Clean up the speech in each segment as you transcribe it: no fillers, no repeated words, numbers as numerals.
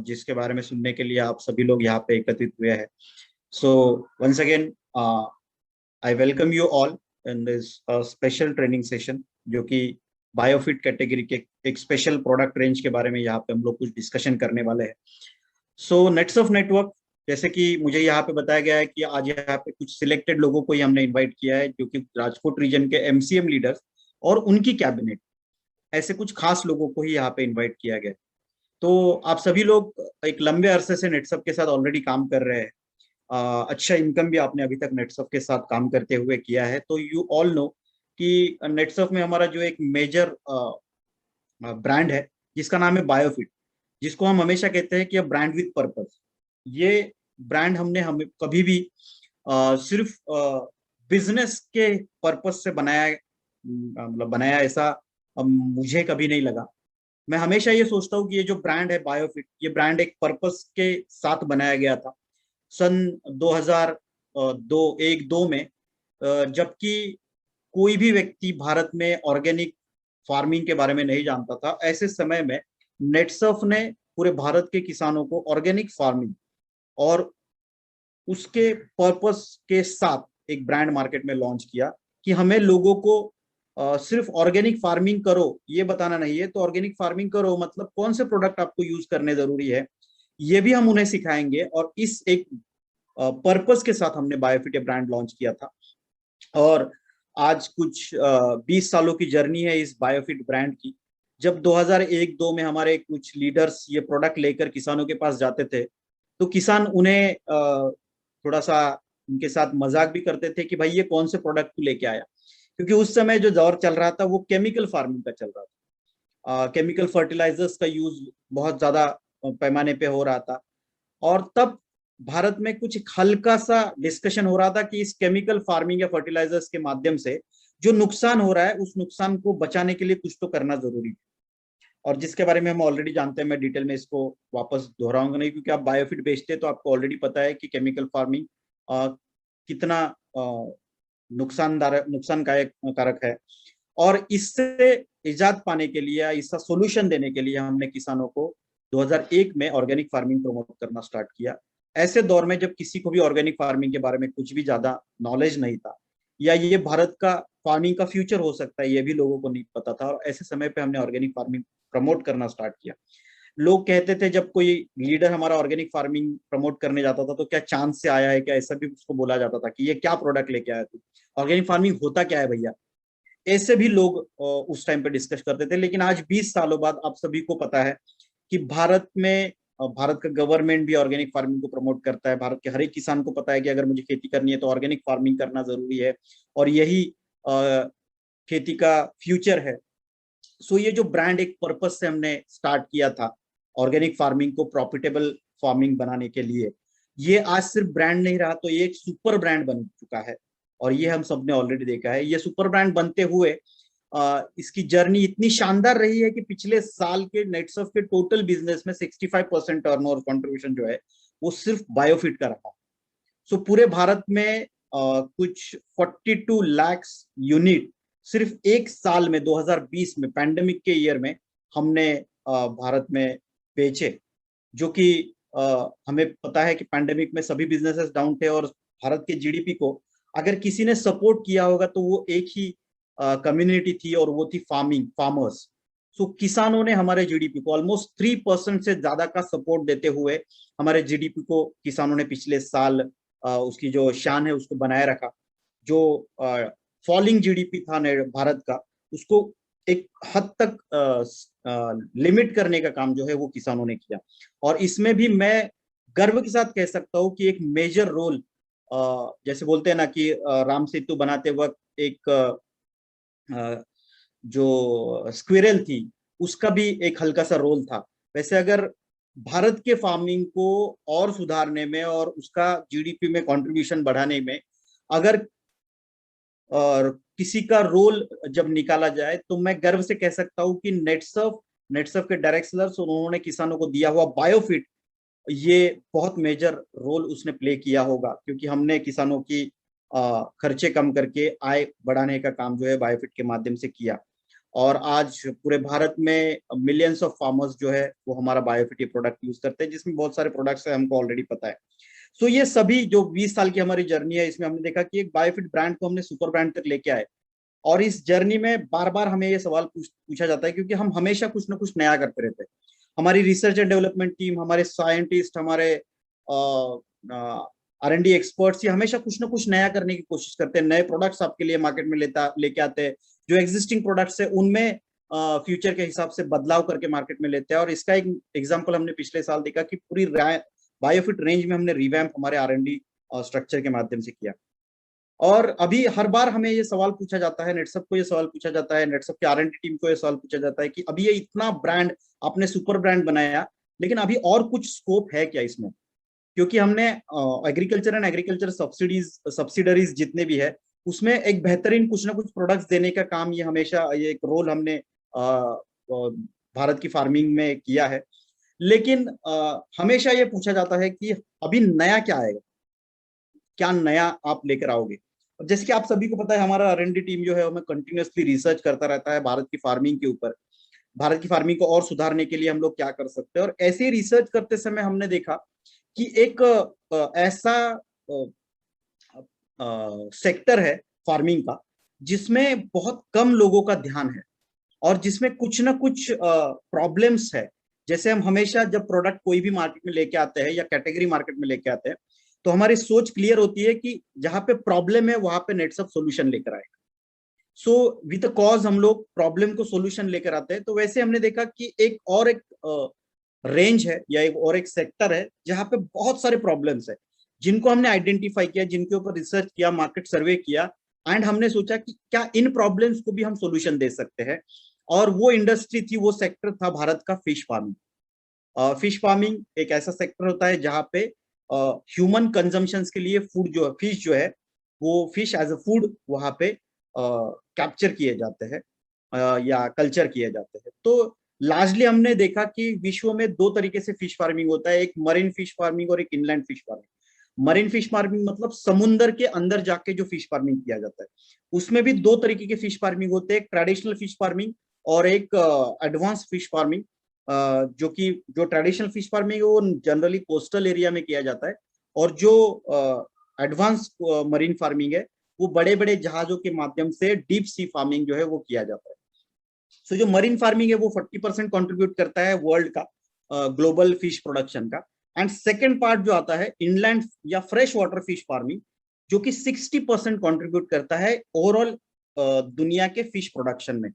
जिसके बारे में सुनने के लिए आप सभी लोग यहाँ पे एकत्रित हुए हैं। So once again I welcome you all in this special training session, जो कि बायोफिट कैटेगरी के एक स्पेशल प्रोडक्ट रेंज के बारे में यहाँ पे हम लोग कुछ डिस्कशन करने वाले हैं। सो नेट्स ऑफ नेटवर्क, जैसे कि मुझे यहाँ पे बताया गया है कि आज यहाँ पे कुछ सिलेक्टेड लोगों को ही हमने इनवाइट किया है, जो कि राजकोट रीजन के एमसीएम लीडर्स और उनकी कैबिनेट, ऐसे कुछ खास लोगों को ही यहाँ पे इनवाइट किया गया है। तो आप सभी लोग एक लंबे अरसे से नेटसप के साथ ऑलरेडी काम कर रहे हैं। अच्छा इनकम भी आपने अभी तक नेटसप के साथ काम करते हुए किया है। तो यू ऑल नो कि नेटसप में हमारा जो एक मेजर ब्रांड है जिसका नाम है बायोफिट, जिसको हम हमेशा कहते हैं कि ब्रांड विथ पर्पस। ये ब्रांड हमने हमें कभी भी सिर्फ बिजनेस के पर्पस से बनाया, मतलब बनाया ऐसा मुझे कभी नहीं लगा। मैं हमेशा ये सोचता हूँ कि ये जो ब्रांड है बायोफिट, ये ब्रांड एक पर्पस के साथ बनाया गया था सन 2002 में, जबकि कोई भी व्यक्ति भारत में ऑर्गेनिक फार्मिंग के बारे में नहीं जानता था। ऐसे समय में नेटसर्फ ने पूरे भारत के किसानों को ऑर्गेनिक फार्मिंग और उसके पर्पस के साथ एक ब्रांड मार्केट में लॉन्च किया कि हमें लोगों को सिर्फ ऑर्गेनिक फार्मिंग करो ये बताना नहीं है। तो ऑर्गेनिक फार्मिंग करो मतलब कौन से प्रोडक्ट आपको यूज करने जरूरी है, ये भी हम उन्हें सिखाएंगे। और इस एक पर्पस के साथ हमने बायोफिट ब्रांड लॉन्च किया था। और आज कुछ 20 सालों की जर्नी है इस बायोफिट ब्रांड की। जब 2001-2 में हमारे कुछ लीडर्स ये प्रोडक्ट लेकर किसानों के पास जाते थे, तो किसान उन्हें थोड़ा सा उनके साथ मजाक भी करते थे कि भाई ये कौन से प्रोडक्ट तू लेके आया, क्योंकि उस समय जो दौर चल रहा था वो केमिकल फार्मिंग का चल रहा था। केमिकल फर्टिलाइजर्स का यूज बहुत ज्यादा पैमाने पे हो रहा था। और तब भारत में कुछ हल्का सा डिस्कशन हो रहा था कि इस केमिकल फार्मिंग या फर्टिलाइजर्स के माध्यम से जो नुकसान हो रहा है उस नुकसान को बचाने के लिए कुछ तो करना जरूरी है। और जिसके बारे में हम ऑलरेडी जानते हैं, मैं डिटेल में इसको वापस दोहराऊंगा नहीं, क्योंकि आप बायोफिट बेचते हैं तो आपको ऑलरेडी पता है कि केमिकल फार्मिंग कितना नुकसानकारक कारक है। और इससे इजाद पाने के लिए, इसका सोल्यूशन देने के लिए हमने किसानों को 2001 में ऑर्गेनिक फार्मिंग प्रमोट करना स्टार्ट किया। ऐसे दौर में जब किसी को भी ऑर्गेनिक फार्मिंग के बारे में कुछ भी ज्यादा नॉलेज नहीं था, या ये भारत का फार्मिंग का फ्यूचर हो सकता है ये भी लोगों को नहीं पता था। और ऐसे समय पे हमने ऑर्गेनिक फार्मिंग प्रमोट करना स्टार्ट किया। लोग कहते थे, जब कोई लीडर हमारा ऑर्गेनिक फार्मिंग प्रमोट करने जाता था तो क्या चांस से आया है क्या, ऐसा भी उसको बोला जाता था कि ये क्या प्रोडक्ट लेके आया तू, ऑर्गेनिक फार्मिंग होता क्या है भैया। ऐसे भी लोग उस टाइम पे डिस्कस करते थे। लेकिन आज 20 सालों बाद आप सभी को पता है कि भारत में भारत का गवर्नमेंट भी ऑर्गेनिक फार्मिंग को प्रमोट करता है। भारत के हर एक किसान को पता है कि अगर मुझे खेती करनी है तो ऑर्गेनिक फार्मिंग करना जरूरी है, और यही खेती का फ्यूचर है। सो ये जो ब्रांड एक पर्पस से हमने स्टार्ट किया था ऑर्गेनिक फार्मिंग को प्रॉफिटेबल फार्मिंग बनाने के लिए, ये आज सिर्फ ब्रांड नहीं रहा, तो ये एक सुपर ब्रांड बन चुका है। और ये हम सबने ऑलरेडी देखा है। ये सुपर ब्रांड बनते हुए इसकी जर्नी इतनी शानदार रही है कि पिछले साल के नेटसर्फ के टोटल बिजनेस में 65% टर्नओवर कंट्रीब्यूशन जो है वो सिर्फ बायोफिट का रहा। सो पूरे भारत में कुछ 42 लाख यूनिट सिर्फ एक साल में 2020 में पैंडेमिक के ईयर में हमने भारत में बेचे। जो कि हमें पता है कि पैंडेमिक में सभी बिजनेसेस डाउन थे, और भारत के जीडीपी को अगर किसी ने सपोर्ट किया होगा तो वो एक ही कम्युनिटी थी, और वो थी फार्मर्स। सो किसानों ने हमारे जीडीपी को ऑलमोस्ट 3% से ज्यादा का सपोर्ट देते हुए हमारे जीडीपी को किसानों ने पिछले साल उसकी जो शान है उसको बनाए रखा। जो फॉलिंग जीडीपी था भारत का, उसको एक हद तक लिमिट करने का काम जो है वो किसानों ने किया। और इसमें भी मैं गर्व के साथ कह सकता हूँ कि एक मेजर रोल, जैसे बोलते हैं ना कि राम सेतु बनाते वक्त एक जो स्क्विरल थी उसका भी एक हल्का सा रोल था। वैसे अगर भारत के फार्मिंग को और सुधारने में और उसका जीडीपी में कंट्रीब्यूशन बढ़ाने में अगर और किसी का रोल जब निकाला जाए, तो मैं गर्व से कह सकता हूं कि नेटसर्फ के डायरेक्ट सेलर्स, उन्होंने किसानों को दिया हुआ बायोफिट, ये बहुत मेजर रोल उसने प्ले किया होगा। क्योंकि हमने किसानों की खर्चे कम करके आय बढ़ाने का काम जो है बायोफिट के माध्यम से किया। और आज पूरे भारत में मिलियंस ऑफ फार्मर्स जो है वो हमारा बायोफिट प्रोडक्ट यूज करते हैं, जिसमें बहुत सारे प्रोडक्ट्स है हमको ऑलरेडी पता है। सो ये सभी जो 20 साल की हमारी जर्नी है, इसमें हमने देखा कि एक बायोफिट ब्रांड को हमने सुपर ब्रांड तक लेके आए। और इस जर्नी में बार बार हमें ये सवाल पूछा जाता है, क्योंकि हम हमेशा कुछ ना कुछ नया करते रहते हैं। हमारी रिसर्च एंड डेवलपमेंट टीम, हमारे साइंटिस्ट, हमारे R&D एक्सपर्ट्स, ये हमेशा कुछ ना कुछ नया करने की कोशिश करते हैं, नए प्रोडक्ट्स आपके लिए मार्केट में लेके आते हैं, जो एग्जिस्टिंग प्रोडक्ट्स है उनमें फ्यूचर के हिसाब से बदलाव करके मार्केट में लेते हैं। और इसका एक एग्जांपल हमने पिछले साल देखा कि पूरी बायोफिट रेंज में हमने रिवैम्प हमारे R&D स्ट्रक्चर के माध्यम से किया। और अभी हर बार हमें ये सवाल पूछा जाता है, नेटसप को ये सवाल पूछा जाता है, नेटसप के R&D टीम को ये सवाल पूछा जाता है कि अभी ये इतना ब्रांड आपने सुपर ब्रांड बनाया, लेकिन अभी और कुछ स्कोप है क्या इसमें? क्योंकि हमने एग्रीकल्चर एंड एग्रीकल्चर सब्सिडरीज जितने भी है, उसमें एक बेहतरीन कुछ ना कुछ प्रोडक्ट्स देने का काम, ये हमेशा ये एक रोल हमने भारत की फार्मिंग में किया है। लेकिन हमेशा ये पूछा जाता है कि अभी नया क्या आएगा, क्या नया आप लेकर आओगे? जैसे कि आप सभी को पता है, हमारा R&D टीम जो है हमें कंटिन्यूअसली रिसर्च करता रहता है भारत की फार्मिंग के ऊपर, भारत की फार्मिंग को और सुधारने के लिए हम लोग क्या कर सकते हैं। और ऐसे ही रिसर्च करते समय हमने देखा कि एक ऐसा सेक्टर है फार्मिंग का जिसमें बहुत कम लोगों का ध्यान है और जिसमें कुछ ना कुछ प्रॉब्लम्स है। जैसे हम हमेशा जब प्रोडक्ट कोई भी मार्केट में लेके आते हैं या कैटेगरी मार्केट में लेके आते हैं, तो हमारी सोच क्लियर होती है कि जहां पे प्रॉब्लम है वहां पे नेटसप सॉल्यूशन लेकर आएगा। सो विद द कॉज हम लोग प्रॉब्लम को सॉल्यूशन लेकर आते हैं। तो वैसे हमने देखा कि एक रेंज है या एक सेक्टर है जहां पे बहुत सारे प्रॉब्लम्स है, जिनको हमने आइडेंटिफाई किया, जिनके ऊपर रिसर्च किया, मार्केट सर्वे किया, एंड हमने सोचा कि क्या इन प्रॉब्लम्स को भी हम सॉल्यूशन दे सकते हैं। और वो इंडस्ट्री थी, वो सेक्टर था भारत का फिश फार्मिंग। फिश फार्मिंग एक ऐसा सेक्टर होता है जहां पे ह्यूमन कंजम्पशन के लिए फूड जो फिश जो है, वो फिश एज अ फूड वहां पे कैप्चर किए जाते हैं या कल्चर किए जाते हैं। तो लार्जली हमने देखा कि विश्व में दो तरीके से फिश फार्मिंग होता है, एक मरीन फिश फार्मिंग और एक inland fish farming. Marine fish farming मतलब समुद्र के अंदर जाके जो फिश फार्मिंग किया जाता है, उसमें भी दो तरीके के फिश फार्मिंग होते हैं, एक ट्रेडिशनल फिश फार्मिंग और एक एडवांस फिश फार्मिंग। जो ट्रेडिशनल फिश फार्मिंग है वो जनरली कोस्टल एरिया में किया जाता है, और जो एडवांस मरीन फार्मिंग है वो बड़े बड़े जहाजों के माध्यम से डीप सी फार्मिंग जो है वो किया जाता है। सो जो मरीन फार्मिंग है वो 40% कॉन्ट्रीब्यूट करता है वर्ल्ड का ग्लोबल फिश प्रोडक्शन का। एंड सेकेंड पार्ट जो आता है इनलैंड या फ्रेश वाटर फिश फार्मिंग, जो कि 60% कॉन्ट्रीब्यूट करता है ओवरऑल दुनिया के फिश प्रोडक्शन में।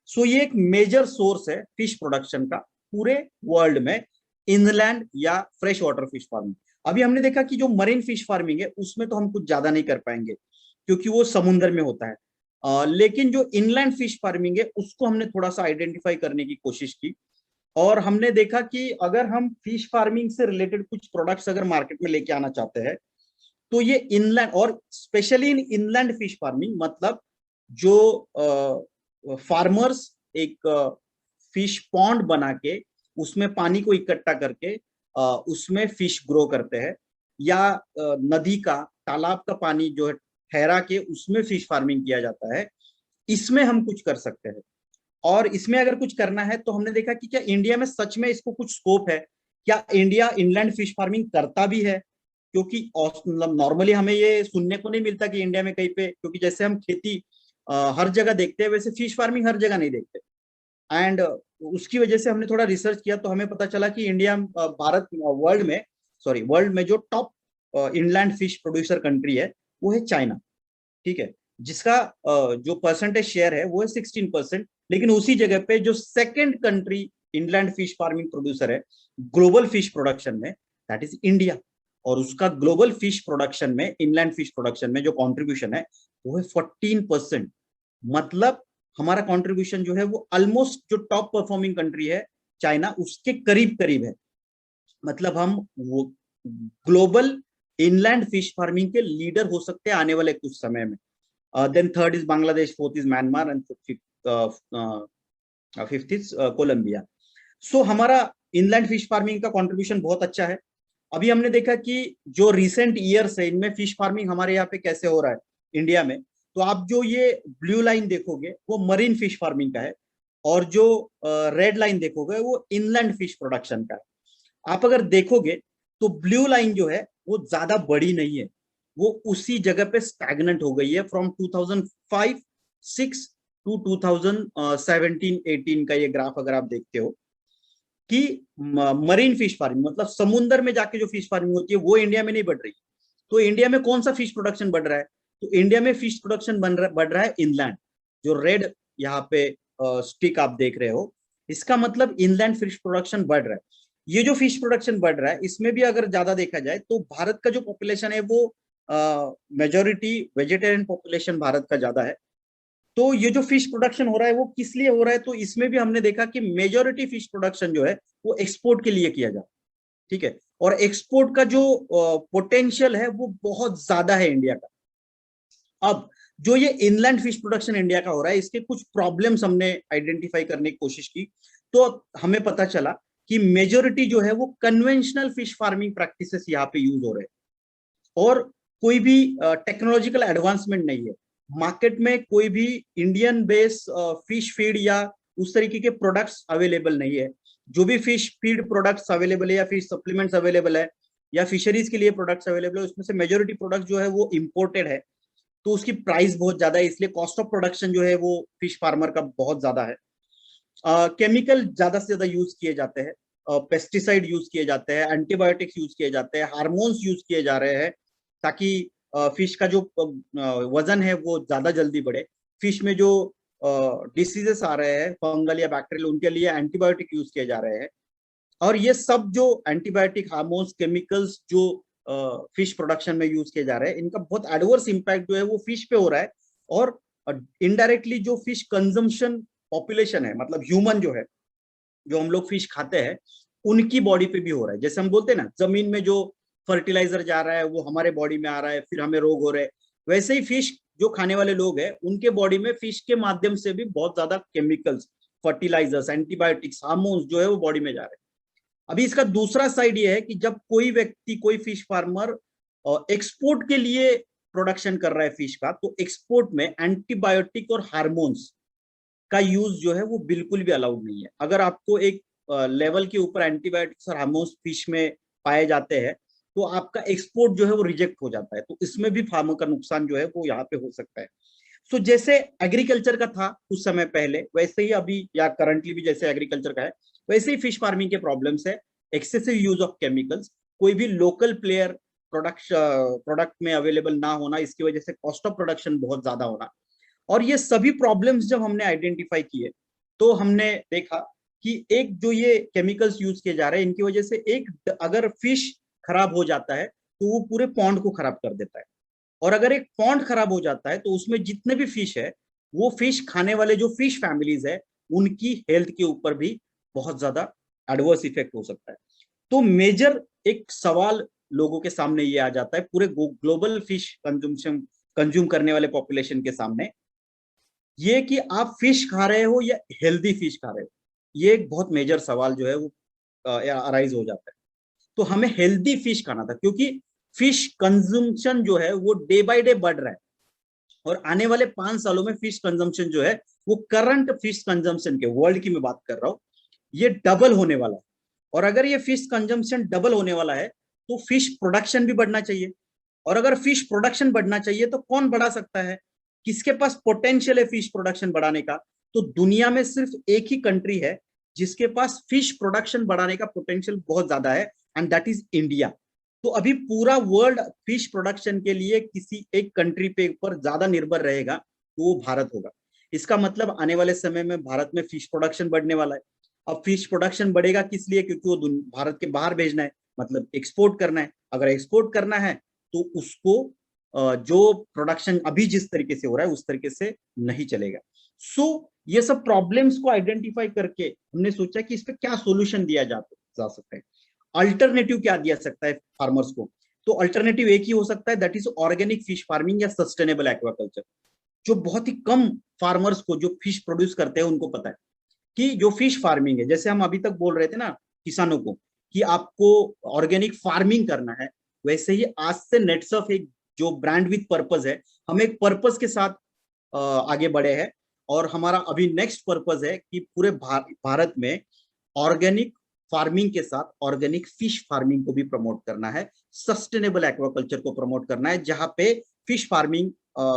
सो ये एक मेजर सोर्स है फिश प्रोडक्शन का पूरे वर्ल्ड में, इनलैंड या फ्रेश वाटर फिश फार्मिंग। अभी हमने देखा कि जो मरीन फिश फार्मिंग है उसमें तो हम कुछ ज्यादा नहीं कर पाएंगे क्योंकि वो समुद्र में होता है, लेकिन जो इनलैंड फिश फार्मिंग है उसको हमने थोड़ा सा आइडेंटिफाई करने की कोशिश की। और हमने देखा कि अगर हम फिश फार्मिंग से रिलेटेड कुछ प्रोडक्ट्स अगर मार्केट में लेके आना चाहते हैं, तो ये इनलैंड और specially in inland fish farming, मतलब जो फार्मर्स एक फिश पॉन्ड बना के उसमें पानी को इकट्ठा करके उसमें फिश ग्रो करते हैं, या नदी का तालाब का पानी जो है ठहरा के उसमें फिश फार्मिंग किया जाता है, इसमें हम कुछ कर सकते हैं। और इसमें अगर कुछ करना है तो हमने देखा कि क्या इंडिया में सच में इसको कुछ स्कोप है, क्या इंडिया इनलैंड फिश फार्मिंग करता भी है? क्योंकि मतलब नॉर्मली हमें ये सुनने को नहीं मिलता कि इंडिया में कहीं पे, क्योंकि जैसे हम खेती हर जगह देखते हैं वैसे फिश फार्मिंग हर जगह नहीं देखते। एंड उसकी वजह से हमने थोड़ा रिसर्च किया तो हमें पता चला कि इंडिया भारत वर्ल्ड में जो top inland fish producer country है वो है चाइना, ठीक है, जिसका जो परसेंटेज शेयर है वो है 16%। लेकिन उसी जगह पे जो second country inland fish farming producer है ग्लोबल फिश प्रोडक्शन में, दैट इज इंडिया। और उसका ग्लोबल फिश प्रोडक्शन में, इनलैंड फिश प्रोडक्शन में जो कॉन्ट्रीब्यूशन है वो है 14%। मतलब हमारा कंट्रीब्यूशन जो है वो ऑलमोस्ट जो टॉप परफॉर्मिंग कंट्री है चाइना उसके करीब करीब है। मतलब हम वो ग्लोबल इनलैंड फिश फार्मिंग के लीडर हो सकते हैं आने वाले कुछ समय में। Then third is Bangladesh, fourth is Myanmar and fifth is Colombia. So हमारा इनलैंड फिश फार्मिंग का कंट्रीब्यूशन बहुत अच्छा है। अभी हमने देखा कि जो रिसेंट ईयर्स है इनमें फिश फार्मिंग हमारे यहाँ पे कैसे हो रहा है इंडिया में, तो आप जो ये ब्लू लाइन देखोगे वो मरीन फिश फार्मिंग का है, और जो रेड लाइन देखोगे वो इनलैंड फिश प्रोडक्शन का है। आप अगर देखोगे तो ब्लू लाइन जो है वो ज्यादा बड़ी नहीं है, वो उसी जगह पे स्टैग्नेंट हो गई है फ्रॉम 2005-6 टू 2017-18 का ये ग्राफ अगर आप देखते हो कि मरीन फिश फार्मिंग मतलब समुद्र में जाके जो फिश फार्मिंग होती है वो इंडिया में नहीं बढ़ रही। तो इंडिया में कौन सा फिश प्रोडक्शन बढ़ रहा है? तो इंडिया में फिश प्रोडक्शन बढ़ रहा है इनलैंड। जो रेड यहाँ पे स्टिक आप देख रहे हो, इसका मतलब इनलैंड फिश प्रोडक्शन बढ़ रहा है। ये जो फिश प्रोडक्शन बढ़ रहा है इसमें भी अगर ज्यादा देखा जाए तो भारत का जो पॉपुलेशन है वो मेजोरिटी वेजिटेरियन पॉपुलेशन भारत का ज्यादा है। तो ये जो फिश प्रोडक्शन हो रहा है वो किस लिए हो रहा है? तो इसमें भी हमने देखा कि मेजोरिटी फिश प्रोडक्शन जो है वो एक्सपोर्ट के लिए किया जाता है। ठीक है, और एक्सपोर्ट का जो पोटेंशियल है वो बहुत ज्यादा है इंडिया का। अब जो ये इनलैंड फिश प्रोडक्शन इंडिया का हो रहा है इसके कुछ प्रॉब्लम्स हमने आइडेंटिफाई करने की कोशिश की, तो हमें पता चला कि मेजोरिटी जो है वो कन्वेंशनल फिश फार्मिंग प्रैक्टिसेस यहाँ पे यूज हो रहे हैं और कोई भी टेक्नोलॉजिकल एडवांसमेंट नहीं है। मार्केट में कोई भी इंडियन बेस फिश फीड या उस तरीके के प्रोडक्ट्स अवेलेबल नहीं है। जो भी फिश फीड प्रोडक्ट्स अवेलेबल है या फिश सप्लीमेंट्स अवेलेबल है या फिशरीज के लिए प्रोडक्ट्स अवेलेबल है उसमें से मेजोरिटी प्रोडक्ट जो है वो इम्पोर्टेड है। तो उसकी प्राइस बहुत ज्यादा है, इसलिए कॉस्ट ऑफ प्रोडक्शन जो है वो फिश फार्मर का बहुत ज्यादा है। केमिकल ज्यादा से ज्यादा यूज किए जाते हैं, पेस्टिसाइड यूज किए जाते हैं, एंटीबायोटिक्स यूज किए जाते हैं, हार्मोन्स यूज किए जा रहे हैं ताकि फिश का जो वजन है वो ज्यादा जल्दी बढ़े। फिश में जो डिसीजेस आ रहे हैं फंगल या बैक्टीरियल उनके लिए एंटीबायोटिक यूज किए जा रहे हैं। और ये सब जो एंटीबायोटिक हार्मोन्स केमिकल्स जो फिश प्रोडक्शन में यूज किए जा रहे हैं इनका बहुत एडवर्स इम्पैक्ट जो है वो फिश पे हो रहा है। और इनडायरेक्टली जो फिश कंजम्पशन पॉपुलेशन है मतलब ह्यूमन जो है जो हम लोग फिश खाते हैं उनकी बॉडी पे भी हो रहा है। जैसे हम बोलते हैं ना जमीन में जो फर्टिलाइजर जा रहा है वो हमारे बॉडी में आ रहा है फिर हमें रोग हो रहे हैं, वैसे ही फिश जो खाने वाले लोग हैं उनके बॉडी में फिश के माध्यम से भी बहुत ज्यादा केमिकल्स फर्टिलाइजर्स एंटीबायोटिक्स हार्मोन्स जो है वो बॉडी में जा रहे हैं। अभी इसका दूसरा साइड ये है कि जब कोई व्यक्ति कोई फिश फार्मर एक्सपोर्ट के लिए प्रोडक्शन कर रहा है फिश का, तो एक्सपोर्ट में एंटीबायोटिक और हार्मोन्स का यूज जो है वो बिल्कुल भी अलाउड नहीं है। अगर आपको एक लेवल के ऊपर एंटीबायोटिक्स और हार्मोन्स फिश में पाए जाते हैं तो आपका एक्सपोर्ट जो है वो रिजेक्ट हो जाता है। तो इसमें भी फार्मर का नुकसान जो है वो यहाँ पे हो सकता है। सो जैसे एग्रीकल्चर का था कुछ समय पहले वैसे ही अभी या करंटली भी जैसे एग्रीकल्चर का है वैसे ही फिश फार्मिंग के प्रॉब्लम्स है। एक्सेसिव यूज ऑफ केमिकल्स, कोई भी लोकल प्लेयर प्रोडक्ट में अवेलेबल ना होना, इसकी वजह से कॉस्ट ऑफ प्रोडक्शन बहुत ज्यादा होना। और ये सभी प्रॉब्लम्स जब हमने आइडेंटिफाई किए तो हमने देखा कि एक जो ये केमिकल्स यूज किए जा रहे हैं इनकी वजह से एक अगर फिश खराब हो जाता है तो वो पूरे पॉन्ड को खराब कर देता है। और अगर एक पॉन्ड खराब हो जाता है तो उसमें जितने भी फिश है वो फिश खाने वाले जो फिश फैमिलीज है उनकी हेल्थ के ऊपर भी बहुत ज्यादा एडवर्स इफेक्ट हो सकता है। तो मेजर एक सवाल लोगों के सामने ये आ जाता है पूरे ग्लोबल फिश कंज्यूम करने वाले पॉपुलेशन के सामने, ये कि आप फिश खा रहे हो या हेल्दी फिश खा रहे हो। ये एक बहुत मेजर सवाल जो है वो अराइज हो जाता है। तो हमें हेल्दी फिश खाना था क्योंकि फिश कंजम्पशन जो है वो डे बाय डे बढ़ रहा है और आने वाले 5 सालों में फिश कंजम्पशन जो है वो करंट फिश कंजम्पशन के वर्ल्ड की मैं बात कर रहा हूँ ये डबल होने वाला है। और अगर ये फिश कंजम्पशन डबल होने वाला है तो फिश प्रोडक्शन भी बढ़ना चाहिए। और अगर फिश प्रोडक्शन बढ़ना चाहिए तो कौन बढ़ा सकता है, किसके पास पोटेंशियल है फिश प्रोडक्शन बढ़ाने का? तो दुनिया में सिर्फ एक ही कंट्री है जिसके पास फिश प्रोडक्शन बढ़ाने का पोटेंशियल बहुत ज्यादा है एंड दैट इज इंडिया। तो अभी पूरा वर्ल्ड फिश प्रोडक्शन के लिए किसी एक कंट्री पे ऊपर ज्यादा निर्भर रहेगा तो वो भारत होगा। इसका मतलब आने वाले समय में भारत में फिश प्रोडक्शन बढ़ने वाला है। अब फिश प्रोडक्शन बढ़ेगा किस लिए? क्योंकि वो भारत के बाहर भेजना है, मतलब एक्सपोर्ट करना है। अगर एक्सपोर्ट करना है तो उसको जो प्रोडक्शन अभी जिस तरीके से हो रहा है उस तरीके से नहीं चलेगा। सो ये सब प्रॉब्लम्स को आइडेंटिफाई करके हमने सोचा कि इस पे क्या सोल्यूशन दिया जा सकता है, अल्टरनेटिव क्या दिया सकता है फार्मर्स को। तो अल्टरनेटिव एक ही हो सकता है, that is organic fish farming या सस्टेनेबल एक्वाकल्चर। जो बहुत ही कम फार्मर्स को जो फिश प्रोड्यूस करते हैं उनको पता है कि जो फिश फार्मिंग है, जैसे हम अभी तक बोल रहे थे ना किसानों को कि आपको ऑर्गेनिक फार्मिंग करना है, वैसे ही आज से नेटसर्फ एक जो ब्रांड विथ पर्पस है, हम एक पर्पस के साथ आगे बढ़े हैं और हमारा अभी नेक्स्ट पर्पस है कि पूरे भारत में ऑर्गेनिक फार्मिंग के साथ ऑर्गेनिक फिश फार्मिंग को भी प्रमोट करना है, सस्टेनेबल एक्वाकल्चर को प्रमोट करना है, जहां पे फिश फार्मिंग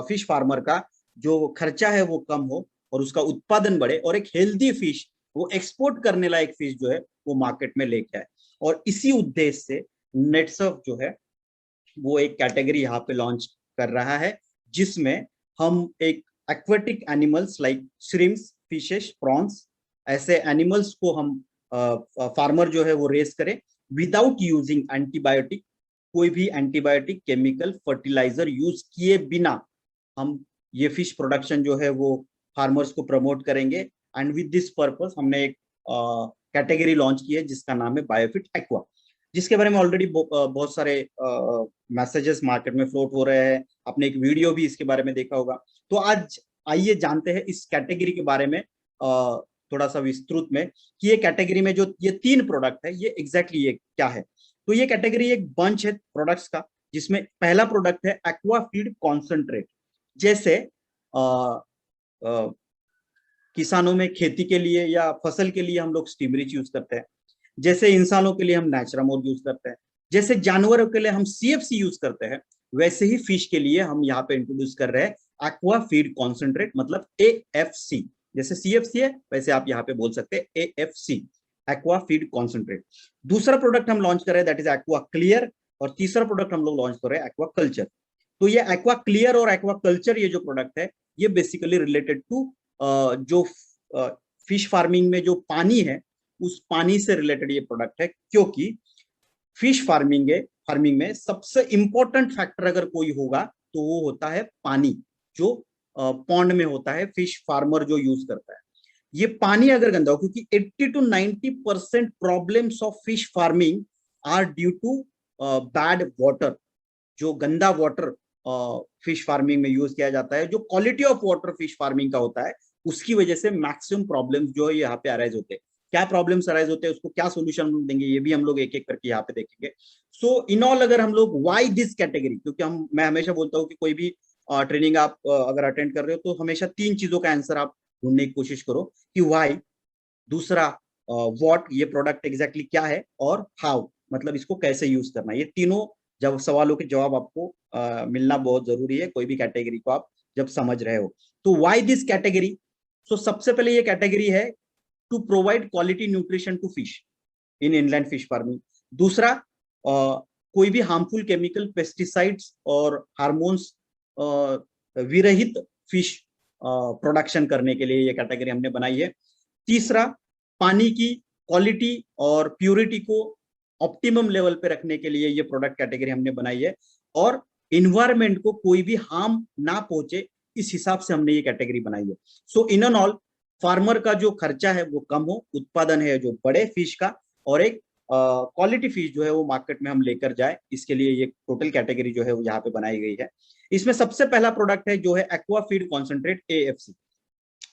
फिश फार्मर का जो खर्चा है वो कम हो और उसका उत्पादन बढ़े और एक हेल्दी फिश, वो एक्सपोर्ट करने लायक फिश जो है वो मार्केट में लेके आए। और इसी उद्देश्य से नेटसर्फ जो है वो एक कैटेगरी यहाँ पे लॉन्च कर रहा है, जिसमें हम एक aquatic animals like shrimps, fishes, prawns, ऐसे एनिमल्स को हम फार्मर जो है वो रेस करें विदाउट यूजिंग एंटीबायोटिक, कोई भी एंटीबायोटिक, केमिकल, फर्टिलाइजर यूज किए बिना हम ये फिश प्रोडक्शन जो है वो फार्मर्स को प्रमोट करेंगे। एंड विद दिस पर्पस हमने एक कैटेगरी लॉन्च की है जिसका नाम है बायोफिट एक्वा, जिसके बारे में ऑलरेडी बहुत सारे मैसेजेस मार्केट में फ्लोट हो रहे हैं, आपने एक वीडियो भी इसके बारे में देखा होगा। तो आज आइए जानते हैं इस कैटेगरी के बारे में थोड़ा सा विस्तृत में, कि ये कैटेगरी में जो ये 3 प्रोडक्ट है ये एग्जैक्टली ये क्या है। तो ये कैटेगरी एक बंच है प्रोडक्ट्स का, जिसमें पहला प्रोडक्ट है एक्वा फीड कॉन्सेंट्रेट। जैसे किसानों में खेती के लिए या फसल के लिए हम लोग स्टीमरिच यूज करते हैं, जैसे इंसानों के लिए हम नेचुरामोर यूज करते हैं, जैसे जानवरों के लिए हम सीएफसी यूज करते हैं, वैसे ही फिश के लिए हम यहाँ पे इंट्रोड्यूस कर रहे हैं एक्वा फीड कॉन्सेंट्रेट, मतलब एएफसी। जैसे सीएफसी है वैसे आप यहाँ पे बोल सकते हैं एएफसी, एक्वा फीड कॉन्सेंट्रेट। दूसरा प्रोडक्ट हम लॉन्च कर रहे हैं दैट इज एक्वा क्लियर, और तीसरा प्रोडक्ट हम लोग लॉन्च कर रहे हैं एक्वा कल्चर। तो ये एक्वा क्लियर और एक्वा कल्चर ये जो प्रोडक्ट है ये बेसिकली रिलेटेड टू जो फिश फार्मिंग में जो पानी है उस पानी से रिलेटेड ये प्रोडक्ट है, क्योंकि फिश फार्मिंग में सबसे इंपॉर्टेंट फैक्टर अगर कोई होगा तो वो होता है पानी, जो पॉन्ड में होता है, फिश फार्मर जो यूज करता है। ये पानी अगर गंदा हो, क्योंकि 80 to 90% problems of fish farming are due to bad water. जो गंदा वाटर फिश फार्मिंग में यूज किया जाता है, जो quality of water fish farming का होता है, उसकी वजह से मैक्सिमम प्रॉब्लम्स जो है यहाँ पे अराइज होते हैं। क्या प्रॉब्लम्स अराइज होते हैं, उसको क्या सोल्यूशन देंगे, ये भी हम लोग एक एक करके यहाँ पे देखेंगे। सो इन ऑल अगर हम लोग व्हाई दिस कैटेगरी, क्योंकि मैं हमेशा बोलता हूँ कि कोई भी ट्रेनिंग आप अगर अटेंड कर रहे हो तो हमेशा 3 चीजों का आंसर आप ढूंढने की कोशिश करो, कि व्हाई, दूसरा व्हाट, ये प्रोडक्ट एग्जैक्टली क्या है, और हाउ, मतलब इसको कैसे यूज करना है। ये तीनों जब सवालों के जवाब आपको मिलना बहुत जरूरी है कोई भी कैटेगरी को आप जब समझ रहे हो। तो व्हाई दिस कैटेगरी, सो सबसे पहले ये कैटेगरी है to provide quality nutrition to fish in inland fish farming. दूसरा, कोई भी हार्मफुल केमिकल, पेस्टिसाइड्स और हार्मोन्स विरहित फिश प्रोडक्शन करने के लिए ये कैटेगरी हमने बनाई है। तीसरा, पानी की क्वालिटी और प्यूरिटी को ऑप्टिमम लेवल पे रखने के लिए ये प्रोडक्ट कैटेगरी हमने बनाई है, और इन्वायरमेंट को कोई भी हार्म ना पहुंचे इस हिसाब से हमने ये कैटेगरी बनाई है। सो इन एंड ऑल, फार्मर का जो खर्चा है वो कम हो, उत्पादन है जो बड़े फिश का, और एक क्वालिटी फिश जो है वो मार्केट में हम लेकर जाए, इसके लिए ये टोटल कैटेगरी जो है वो यहाँ पे बनाई गई है। इसमें सबसे पहला प्रोडक्ट है जो है aqua feed concentrate AFC.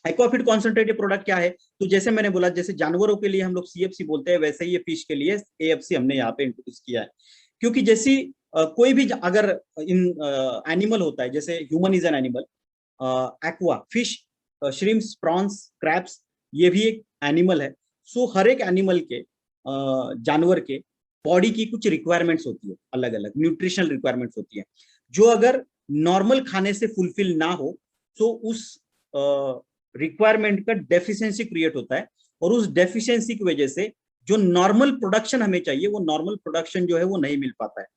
Aqua feed concentrate product क्या है, तो जैसे मैंने बोला, जैसे जानवरों के लिए हम लोग सीएफसी बोलते हैं, वैसे ही ये फिश के लिए एएफसी हमने यहाँ पे इंट्रोड्यूस किया है। क्योंकि जैसी कोई भी अगर इन एनिमल होता है, जैसे human is an animal, aqua fish, shrimps, prawns, crabs, ये भी एक एनिमल है। सो हर एक एनिमल के जानवर के बॉडी की कुछ रिक्वायरमेंट्स होती है, अलग अलग न्यूट्रिशनल रिक्वायरमेंट्स होती है, जो अगर नॉर्मल खाने से फुलफिल ना हो तो उस रिक्वायरमेंट का डेफिशिएंसी क्रिएट होता है, और उस डेफिशिएंसी की वजह से जो नॉर्मल प्रोडक्शन हमें चाहिए वो नॉर्मल प्रोडक्शन जो है वो नहीं मिल पाता है।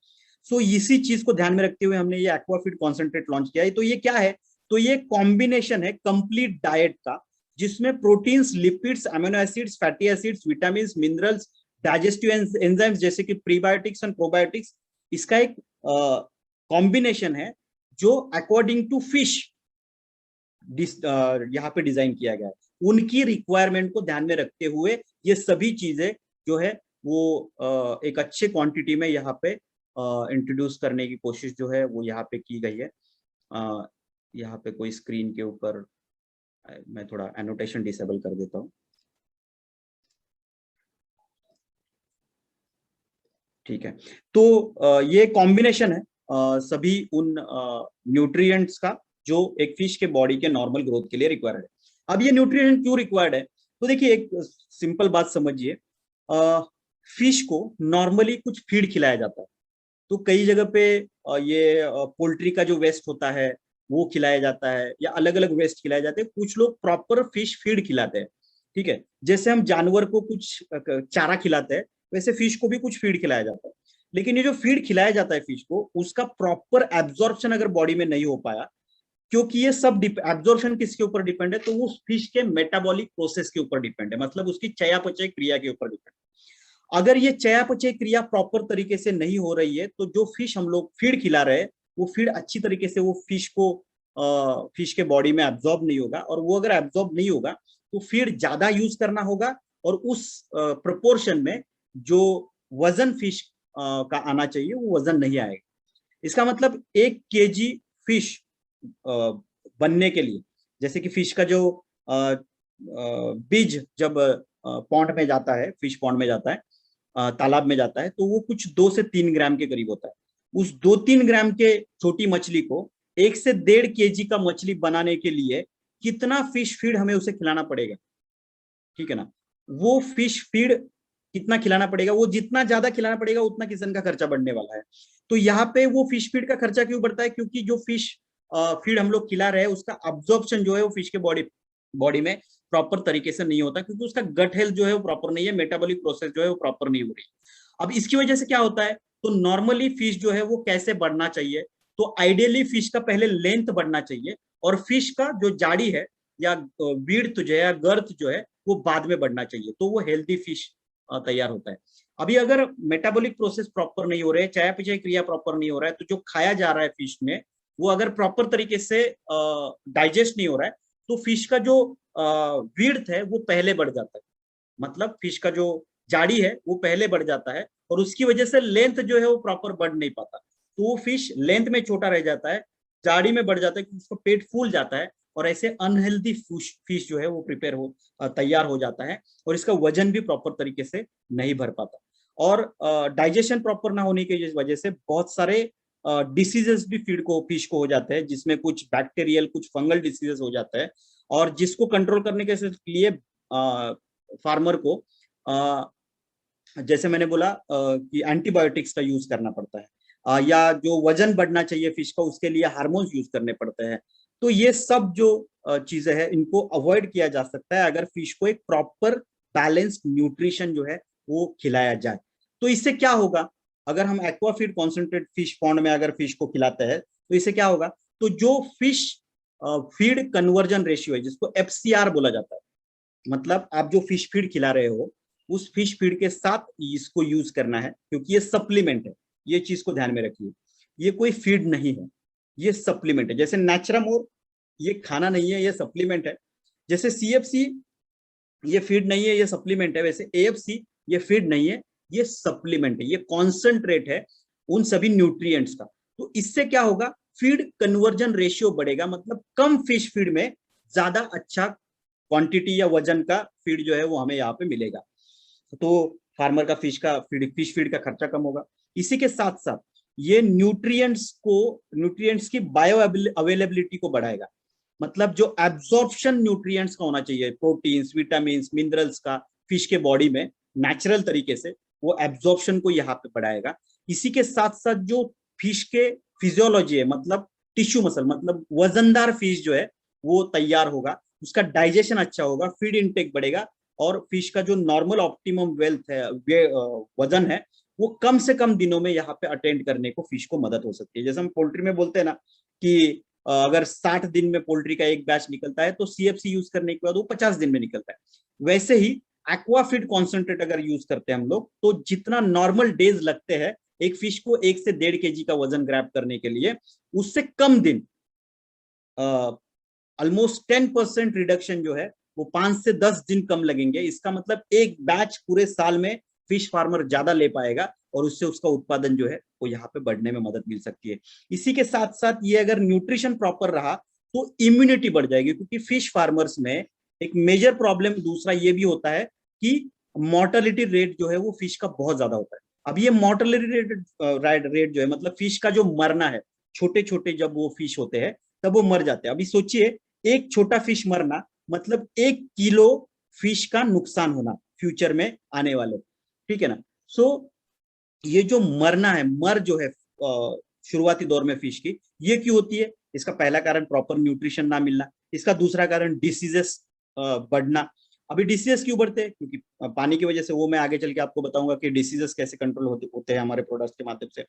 सो इसी चीज को ध्यान में रखते हुए हमने ये एक्वाफीड कॉन्सेंट्रेट लॉन्च किया है। तो ये क्या है, तो ये कॉम्बिनेशन है कंप्लीट डाइट का, जिसमें proteins, lipids, amino acids, fatty acids, vitamin, minerals, digestive enzymes जैसे कि प्रीबायोटिक्स एंड प्रोबायोटिक्स, इसका एक कॉम्बिनेशन है जो अकॉर्डिंग टू फिश यहाँ पे डिजाइन किया गया है। उनकी रिक्वायरमेंट को ध्यान में रखते हुए ये सभी चीजें जो है वो एक अच्छे क्वांटिटी में यहाँ पे इंट्रोड्यूस करने की कोशिश जो है वो यहाँ पे की गई है। यहाँ पे कोई स्क्रीन के ऊपर मैं थोड़ा एनोटेशन डिसेबल कर देता हूँ, ठीक है। तो ये कॉम्बिनेशन है सभी उन न्यूट्रिएंट्स का जो एक फिश के बॉडी के नॉर्मल ग्रोथ के लिए रिक्वायर्ड है। अब ये न्यूट्रिशन क्यों रिक्वायर्ड है? तो देखिए एक सिंपल बात समझिए, फिश को नॉर्मली कुछ फीड खिलाया जाता है। तो कई जगह पे ये पोल्ट्री का जो वेस्ट होता है वो खिलाया जाता है, या अलग अलग वेस्ट खिलाए जाते हैं। कुछ लोग प्रॉपर फिश फीड खिलाते हैं, ठीक है। जैसे हम जानवर को कुछ चारा खिलाते हैं, वैसे फिश को भी कुछ फीड खिलाया जाता है। लेकिन ये जो फीड खिलाया जाता है फिश को, उसका प्रॉपर एब्जॉर्प्शन अगर बॉडी में नहीं हो पाया, क्योंकि ये सब एब्जॉर्प्शन किसके ऊपर डिपेंड है, तो वो फिश के मेटाबॉलिक प्रोसेस के ऊपर डिपेंड है, मतलब उसकी चयापचय क्रिया के ऊपर डिपेंड है। अगर ये चयापचय क्रिया प्रॉपर तरीके से नहीं हो रही है, तो जो फिश हम लोग फीड खिला रहे हैं, वो फीड अच्छी तरीके से वो फिश को फिश के बॉडी में एब्जॉर्ब नहीं होगा। और वो अगर एब्जॉर्ब नहीं होगा तो फीड ज्यादा यूज करना होगा, और उस प्रोपोर्शन में जो वजन फिश का आना चाहिए वो वजन नहीं आएगा। इसका मतलब 1 kg फिश बनने के लिए, जैसे कि फिश का जो बीज जब पॉन्ड में जाता है, फिश पॉन्ड में जाता है, तालाब में जाता है, तो वो कुछ 2 से 3 ग्राम के करीब होता है। उस 2-3 ग्राम के छोटी मछली को 1 से 1.5 kg का मछली बनाने के लिए कितना फिश फीड हमें उसे खिलाना पड़ेगा, ठीक है ना। वो फिश फीड कितना खिलाना पड़ेगा, वो जितना ज्यादा खिलाना पड़ेगा उतना किसान का खर्चा बढ़ने वाला है। तो यहाँ पे वो फिश फीड का खर्चा क्यों बढ़ता है, क्योंकि जो फिश फीड हम लोग खिला रहे हैं उसका अब्जॉर्प्शन जो है वो फिश के बॉडी बॉडी में प्रॉपर तरीके से नहीं होता, क्योंकि उसका गट हेल्थ जो है वो प्रॉपर नहीं है, मेटाबॉलिक प्रोसेस जो है वो प्रॉपर नहीं हो रही। अब इसकी वजह से क्या होता है, तो नॉर्मली फिश जो है वो कैसे बढ़ना चाहिए, तो आइडियली फिश का पहले लेंथ बढ़ना चाहिए, और फिश का जो जाड़ी है या विड्थ जो है या गर्थ जो है वो बाद में बढ़ना चाहिए, तो वो हेल्दी फिश तैयार होता है। अभी अगर मेटाबॉलिक प्रोसेस प्रॉपर नहीं हो रहे, चयापचय क्रिया प्रॉपर नहीं हो रहा है, तो जो खाया जा रहा है फिश में वो अगर प्रॉपर तरीके से डाइजेस्ट नहीं हो रहा है, तो फिश का जो विड्थ है वो पहले बढ़ जाता है, मतलब फिश का जो जाड़ी है वो पहले बढ़ जाता है, और उसकी वजह से लेंथ जो है वो प्रॉपर बढ़ नहीं पाता। तो वो फिश लेंथ में छोटा रह जाता है, जाड़ी में बढ़ जाता है, क्योंकि उसका पेट फूल जाता है, और ऐसे अनहेल्दी फिश जो है वो प्रिपेयर हो तैयार हो जाता है, और इसका वजन भी प्रॉपर तरीके से नहीं भर पाता। और डाइजेशन प्रॉपर ना होने की वजह से बहुत सारे डिसीजेस भी फिश को हो जाते हैं, जिसमें कुछ बैक्टीरियल कुछ फंगल डिसीजेस हो जाते हैं, और जिसको कंट्रोल करने के लिए फार्मर को जैसे मैंने बोला कि एंटीबायोटिक्स का यूज करना पड़ता है, या जो वजन बढ़ना चाहिए फिश का उसके लिए हार्मोन्स यूज करने पड़ते हैं। तो ये सब जो चीजें हैं इनको अवॉइड किया जा सकता है अगर फिश को एक प्रॉपर बैलेंस्ड न्यूट्रिशन जो है वो खिलाया जाए। तो इससे क्या होगा, अगर हम aqua feed concentrate fish pond में अगर फिश को खिलाते हैं तो इससे क्या होगा, तो जो फिश फीड कन्वर्जन रेशियो है जिसको FCR बोला जाता है, मतलब आप जो फिश फीड खिला रहे हो उस फिश फीड के साथ इसको यूज करना है, क्योंकि ये सप्लीमेंट है। ये चीज को ध्यान में रखिए, ये कोई फीड नहीं है, ये सप्लीमेंट है। जैसे नेचुरामोर ये खाना नहीं है, ये सप्लीमेंट है। जैसे CFC ये फीड नहीं है, ये सप्लीमेंट है, वैसे AFC ये फीड नहीं है, ये सप्लीमेंट है, ये कॉन्सेंट्रेट है उन सभी न्यूट्रिएंट्स का। तो इससे क्या होगा, फीड कन्वर्जन रेशियो बढ़ेगा, मतलब कम फिश फीड में ज्यादा अच्छा क्वांटिटी या वजन का फीड जो है वो हमें यहाँ पे मिलेगा। तो फार्मर का फिश फीड का खर्चा कम होगा। इसी के साथ साथ ये न्यूट्रिएंट्स की बायो अवेलेबिलिटी को बढ़ाएगा, मतलब जो एब्जॉर्प्शन न्यूट्रिएंट्स का होना चाहिए, प्रोटीन्स विटामिन मिनरल्स का फिश के बॉडी में नेचुरल तरीके से, वो एब्जॉर्प्शन को यहाँ पे बढ़ाएगा। इसी के साथ साथ जो फिश के फिजियोलॉजी है, मतलब टिश्यू मसल, मतलब वजनदार फिश जो है वो तैयार होगा, उसका डाइजेशन अच्छा होगा, फीड इनटेक बढ़ेगा, और फिश का जो नॉर्मल ऑप्टिमम वेल्थ है वजन है वो कम से कम दिनों में यहाँ पे अटेंड करने को फिश को मदद हो सकती है। जैसे हम पोल्ट्री में बोलते हैं ना कि अगर 60 दिन में पोल्ट्री का एक बैच निकलता है तो CFC यूज करने के बाद वो 50 दिन में निकलता है। वैसे ही एक्वाफीड कॉन्सेंट्रेट अगर यूज करते हैं हम लोग, तो जितना नॉर्मल डेज लगते हैं एक फिश को 1 से 1.5 kg का वजन ग्रैब करने के लिए, उससे कम दिन, ऑलमोस्ट 10% रिडक्शन जो है वो 5 से 10 दिन कम लगेंगे। इसका मतलब एक बैच पूरे साल में फिश फार्मर ज्यादा ले पाएगा, और उससे उसका उत्पादन जो है वो यहाँ पे बढ़ने में मदद मिल सकती है। इसी के साथ साथ ये अगर न्यूट्रिशन प्रॉपर रहा तो इम्यूनिटी बढ़ जाएगी, क्योंकि फिश फार्मर्स में एक मेजर प्रॉब्लम दूसरा ये भी होता है कि मोर्टेलिटी रेट जो है वो फिश का बहुत ज्यादा होता है। अब ये मोर्टेलिटी रेट जो है, मतलब फिश का जो मरना है, छोटे छोटे जब वो फिश होते हैं तब वो मर जाते हैं। अभी सोचिए एक छोटा फिश मरना मतलब 1 किलो फिश का नुकसान होना फ्यूचर में आने वाले, ठीक है ना। सो ये जो मरना है, मर जो है शुरुआती दौर में फिश की, ये क्यों होती है? इसका पहला कारण प्रॉपर न्यूट्रिशन ना मिलना, इसका दूसरा कारण डिसीजेस बढ़ना। अभी डिसीजेस क्यों बढ़ते हैं? क्योंकि पानी की वजह से, वो मैं आगे चल के आपको बताऊंगा कि डिसीजेस कैसे कंट्रोल होते हैं हमारे प्रोडक्ट्स के माध्यम से।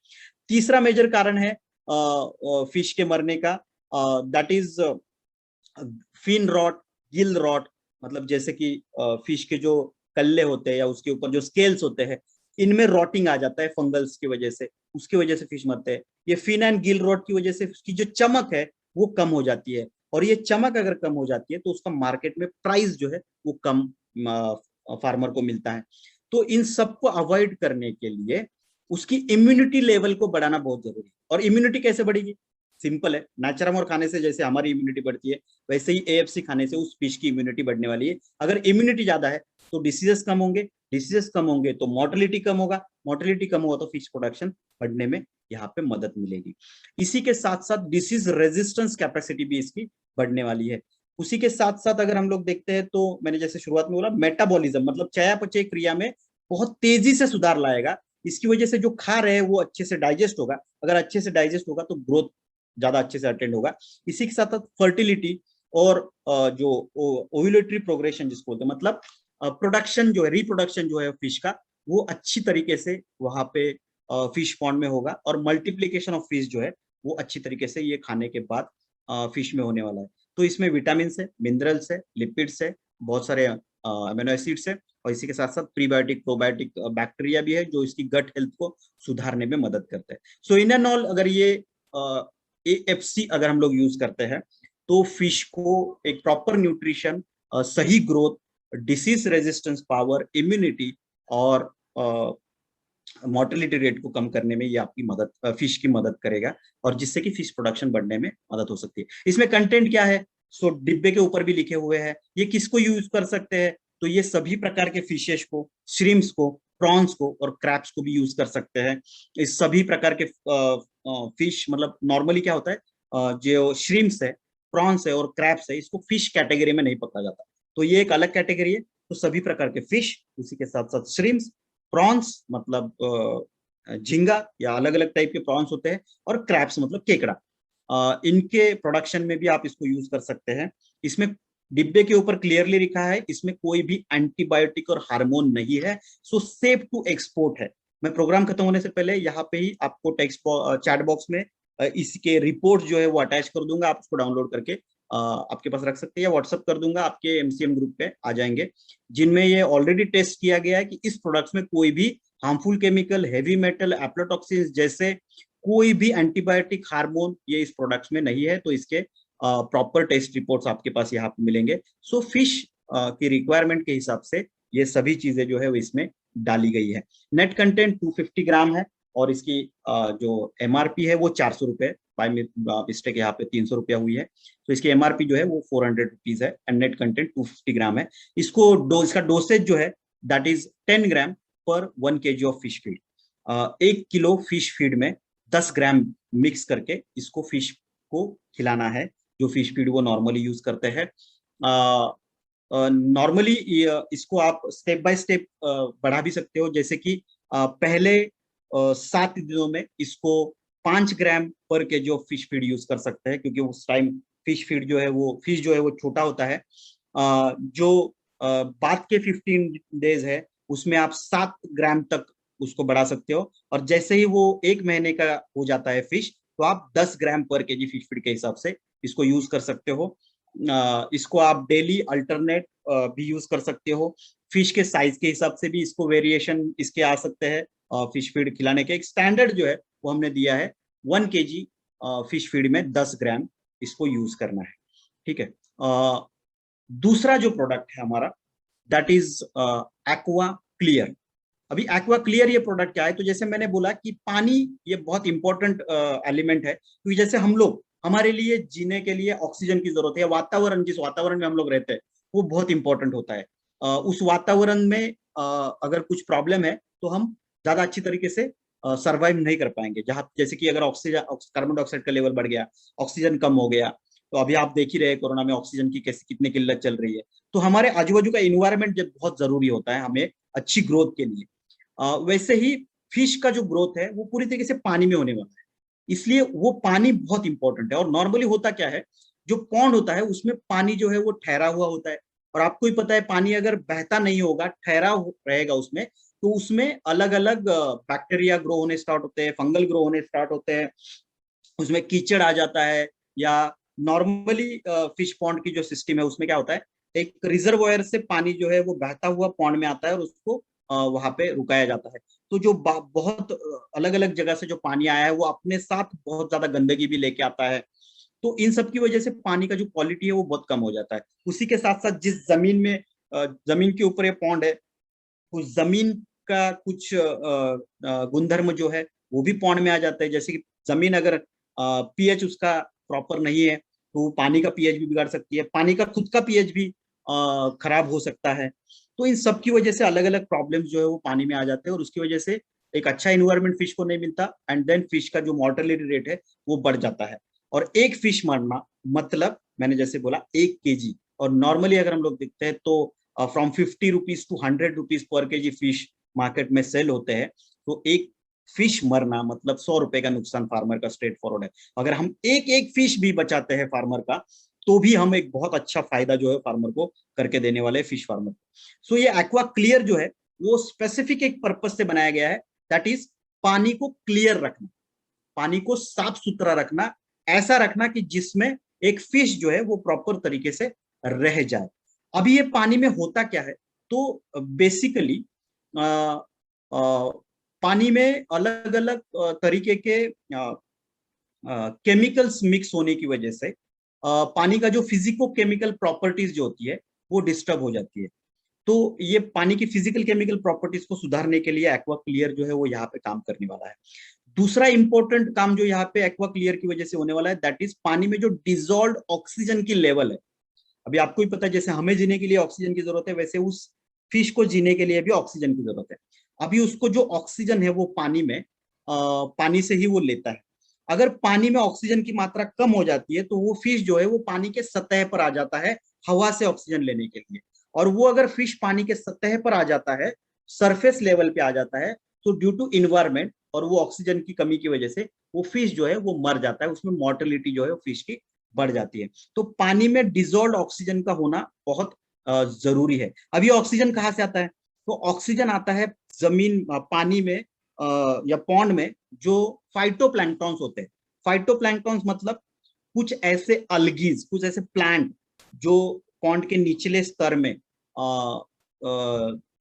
तीसरा मेजर कारण है फिश के मरने का, that is fin rot, gill rot. मतलब जैसे कि फिश के जो कल्ले होते हैं या उसके ऊपर जो स्केल्स होते हैं, इनमें रॉटिंग आ जाता है फंगल्स की वजह से, उसकी वजह से फिश मरते हैं। ये फिन एंड गिल रॉट की वजह से उसकी जो चमक है वो कम हो जाती है, और ये चमक अगर कम हो जाती है तो उसका मार्केट में प्राइस जो है वो कम फार्मर को मिलता है। तो इन सबको अवॉइड करने के लिए उसकी इम्यूनिटी लेवल को बढ़ाना बहुत जरूरी है। और इम्यूनिटी कैसे बढ़ेगी? सिंपल है, नाचरामोर खाने से जैसे हमारी इम्यूनिटी बढ़ती है, वैसे ही एएफसी खाने से उस फिश की इम्यूनिटी बढ़ने वाली है। अगर इम्यूनिटी ज्यादा है तो डिसीजेस कम होंगे, डिसीजेस कम होंगे तो मोर्टेलिटी कम होगा, मोर्टेलिटी कम होगा तो फिश प्रोडक्शन बढ़ने में यहाँ पे मदद मिलेगी। इसी के साथ साथ डिसीज रेजिस्टेंस कैपेसिटी भी इसकी बढ़ने वाली है। उसी के साथ साथ अगर हम लोग देखते हैं तो मैंने जैसे शुरुआत में बोला, मेटाबॉलिज्म मतलब चयापचय क्रिया में बहुत तेजी से सुधार लाएगा। इसकी वजह से जो खा रहे हैं वो अच्छे से डाइजेस्ट होगा, अगर अच्छे से डाइजेस्ट होगा तो ग्रोथ ज्यादा अच्छे से अटेंड होगा। इसी के साथ साथ फर्टिलिटी और जो ओव्यूलेटरी प्रोग्रेशन जिसको बोलते हैं, मतलब प्रोडक्शन जो है, रिप्रोडक्शन जो है फिश का, वो अच्छी तरीके से वहां पे फिश पॉन्ड में होगा, और मल्टीप्लीकेशन ऑफ फिश जो है वो अच्छी तरीके से ये खाने के बाद फिश में होने वाला है। तो इसमें विटामिन है, मिनरल्स है, लिपिड्स है, बहुत सारे अमीनो एसिड्स है, और इसी के साथ साथ प्रीबायोटिक प्रोबायोटिक बैक्टीरिया भी है जो इसकी गट हेल्थ को सुधारने में मदद करते हैं। सो इन एंड ऑल अगर ये एएफसी अगर हम लोग यूज करते हैं तो फिश को एक प्रॉपर न्यूट्रिशन, सही growth, disease resistance power, immunity और मोर्टेलिटी रेट को कम करने में ये आपकी मदद, फिश की मदद करेगा, और जिससे कि फिश प्रोडक्शन बढ़ने में मदद हो सकती है। इसमें कंटेंट क्या है? सो डिब्बे के ऊपर भी लिखे हुए हैं, ये किसको यूज कर सकते हैं? तो ये सभी प्रकार के फिशेस को, श्रिम्स को, प्रॉन्स को और क्रैब्स को भी यूज कर सकते हैं। इस सभी प्रकार के फिश, मतलब नॉर्मली क्या होता है, जो श्रिम्स है, प्रॉन्स है और क्रैब्स है, इसको फिश कैटेगरी में नहीं पकड़ा जाता, तो ये एक अलग कैटेगरी है। तो सभी प्रकार के फिश, उसी के साथ साथ श्रिम्स, प्रॉन्स मतलब झींगा या अलग अलग टाइप के प्रॉन्स होते हैं, और क्रैब्स मतलब केकड़ा, इनके प्रोडक्शन में भी आप इसको यूज कर सकते हैं। इसमें डिब्बे के ऊपर क्लियरली लिखा है इसमें कोई भी एंटीबायोटिक और हार्मोन नहीं है, सो सेफ टू एक्सपोर्ट है। मैं प्रोग्राम खत्म होने से पहले यहाँ पे ही आपको टेक्स्ट चैट बॉक्स में इसके रिपोर्ट जो है वो अटैच कर दूंगा, आप उसको डाउनलोड करके आपके पास रख सकते हैं, या व्हाट्सअप कर दूंगा, आपके एमसीएम ग्रुप पे आ जाएंगे, जिनमें ये ऑलरेडी टेस्ट किया गया है कि इस प्रोडक्ट्स में कोई भी हार्मफुल केमिकल, हेवी मेटल, एप्लाटॉक्सिन जैसे कोई भी एंटीबायोटिक, हार्मोन ये इस प्रोडक्ट्स में नहीं है। तो इसके प्रॉपर टेस्ट रिपोर्ट्स आपके पास यहाँ पे मिलेंगे। सो फिश की रिक्वायरमेंट के हिसाब से ये सभी चीजें जो है वो इसमें डाली गई है। नेट कंटेंट 250 ग्राम है, और इसकी जो एमआरपी है वो 400 रुपए, बाय मिस्टेक यहाँ पे 300 रुपया हुई है। तो इसकी एमआरपी जो है वो 400 रुपीज है, एंड नेट कंटेंट 250 ग्राम है। इसका डोसेज जो है दैट इज 10 ग्राम पर 1 kg of fish feed. 1 kilo fish feed में 10 ग्राम मिक्स करके इसको फिश को खिलाना है, जो फिश फीड वो नॉर्मली यूज करते हैं। नॉर्मली इसको आप स्टेप बाय स्टेप बढ़ा भी सकते हो, जैसे कि पहले 7 दिनों में इसको 5 ग्राम पर KG of fish feed use कर सकते हैं, क्योंकि उस टाइम फिश फीड जो है वो, फिश जो है वो छोटा होता है। जो बाद के 15 डेज है उसमें आप 7 ग्राम तक उसको बढ़ा सकते हो, और जैसे ही वो 1 महीने का हो जाता है फिश, तो आप 10 ग्राम पर केजी फिश फीड के हिसाब से इसको यूज कर सकते हो। इसको आप डेली अल्टरनेट भी यूज कर सकते हो। फिश के साइज के हिसाब से भी इसको वेरिएशन इसके आ सकते हैं। फिश फीड खिलाने के एक स्टैंडर्ड जो है वो हमने दिया है, 1 kg फिश फीड में 10 ग्राम इसको यूज करना है, ठीक है। दूसरा जो प्रोडक्ट है हमारा दैट इज एक्वा क्लियर। अभी एक्वा क्लियर ये प्रोडक्ट क्या है? तो जैसे मैंने बोला कि पानी ये बहुत इंपॉर्टेंट एलिमेंट है, क्योंकि जैसे हम लोग, हमारे लिए जीने के लिए ऑक्सीजन की जरूरत है, वातावरण, जिस वातावरण में हम लोग रहते हैं वो बहुत इंपॉर्टेंट होता है। उस वातावरण में अगर कुछ प्रॉब्लम है तो हम ज्यादा अच्छी तरीके से सर्वाइव नहीं कर पाएंगे। जहां जैसे कि अगर ऑक्सीजन, कार्बन डाइऑक्साइड का लेवल बढ़ गया, ऑक्सीजन कम हो गया, तो अभी आप देख ही रहे हैं कोरोना में ऑक्सीजन की कैसी कितनी किल्लत चल रही है। तो हमारे आजू बाजू का इन्वायरमेंट जब बहुत जरूरी होता है हमें अच्छी ग्रोथ के लिए। वैसे ही फिश का जो ग्रोथ है वो पूरी तरीके से पानी में होने वाला है, इसलिए वो पानी बहुत इंपॉर्टेंट है। और नॉर्मली होता क्या है, जो पॉन्ड होता है उसमें पानी जो है वो ठहरा हुआ होता है, और आपको ही पता है पानी अगर बहता नहीं होगा, ठहरा रहेगा उसमें, तो उसमें अलग अलग बैक्टीरिया ग्रो होने स्टार्ट होते हैं, फंगल ग्रो होने स्टार्ट होते हैं, उसमें कीचड़ आ जाता है। या नॉर्मली फिश पॉन्ड की जो सिस्टम है उसमें क्या होता है, एक रिजर्वोयर से पानी जो है वो बहता हुआ पॉन्ड में आता है और उसको वहां पे रुकाया जाता है। तो जो बहुत अलग अलग जगह से जो पानी आया है वो अपने साथ बहुत ज्यादा गंदगी भी लेके आता है। तो इन सब की वजह से पानी का जो क्वालिटी है वो बहुत कम हो जाता है। उसी के साथ साथ जिस जमीन में जमीन के ऊपर ये पॉन्ड है, उस जमीन का कुछ गुणधर्म जो है वो भी पॉन्ड में आ जाता है। जैसे कि जमीन अगर पीएच उसका प्रॉपर नहीं है तो पानी का पीएच भी बिगाड़ सकती है, पानी का खुद का पीएच भी खराब हो सकता है। तो इन सब की वजह से अलग अलग प्रॉब्लम्स जो है वो पानी में आ जाते हैं, और उसकी वजह से एक अच्छा इन्वायरमेंट फिश को नहीं मिलता, एंड देन फिश का जो मॉर्टेलिटी रेट है वो बढ़ जाता है। और एक फिश मरना मतलब मैंने जैसे बोला 1 kg, और नॉर्मली अगर हम लोग देखते हैं तो from 50 rupees to 100 rupees per KG fish market में सेल होते हैं। तो एक फिश मरना मतलब 100 रुपए का नुकसान फार्मर का स्ट्रेट फॉरवर्ड है। अगर हम एक एक फिश भी बचाते हैं फार्मर का, तो भी हम एक बहुत अच्छा फायदा जो है फार्मर को करके देने वाले फिश फार्मर। सो ये एक्वा क्लियर जो है वो स्पेसिफिक एक पर्पज से बनाया गया है, दैट इज पानी को क्लियर रखना, पानी को साफ सुथरा रखना, ऐसा रखना कि जिसमें एक फिश जो है वो प्रॉपर तरीके से रह जाए। अभी ये पानी में होता क्या है, तो बेसिकली पानी में अलग अलग तरीके के केमिकल्स मिक्स होने की वजह से पानी का जो फिजिको केमिकल प्रॉपर्टीज जो होती है वो डिस्टर्ब हो जाती है। तो ये पानी की फिजिकल केमिकल प्रॉपर्टीज को सुधारने के लिए एक्वा क्लियर जो है वो यहाँ पे काम करने वाला है। दूसरा इंपॉर्टेंट काम जो यहाँ पे एक्वा क्लियर की वजह से होने वाला है, दैट इज पानी में जो डिजोल्व ऑक्सीजन की लेवल है। अभी आपको ही पता है जैसे हमें जीने के लिए ऑक्सीजन की जरूरत है, वैसे उस फिश को जीने के लिए भी ऑक्सीजन की जरूरत है। अभी उसको जो ऑक्सीजन है वो पानी में पानी से ही वो लेता है। अगर पानी में ऑक्सीजन की मात्रा कम हो जाती है तो वो फिश जो है वो पानी के सतह पर आ जाता है हवा से ऑक्सीजन लेने के लिए। और वो अगर फिश पानी के सतह पर आ जाता है, सरफेस लेवल पे आ जाता है, तो ड्यू टू इन्वायरमेंट और वो ऑक्सीजन की कमी की वजह से वो फिश जो है वो मर जाता है, उसमें मोर्टेलिटी जो है वो फिश की बढ़ जाती है। तो पानी में डिजोल्व ऑक्सीजन का होना बहुत जरूरी है। अब ये ऑक्सीजन कहाँ से आता है, तो ऑक्सीजन आता है जमीन पानी में या पॉन्ड में जो फाइटोप्लैंक्टॉन्स होते हैं। फाइटोप्लैंक्टॉन्स मतलब कुछ ऐसे अलगीज, कुछ ऐसे प्लांट जो पॉन्ड के निचले स्तर में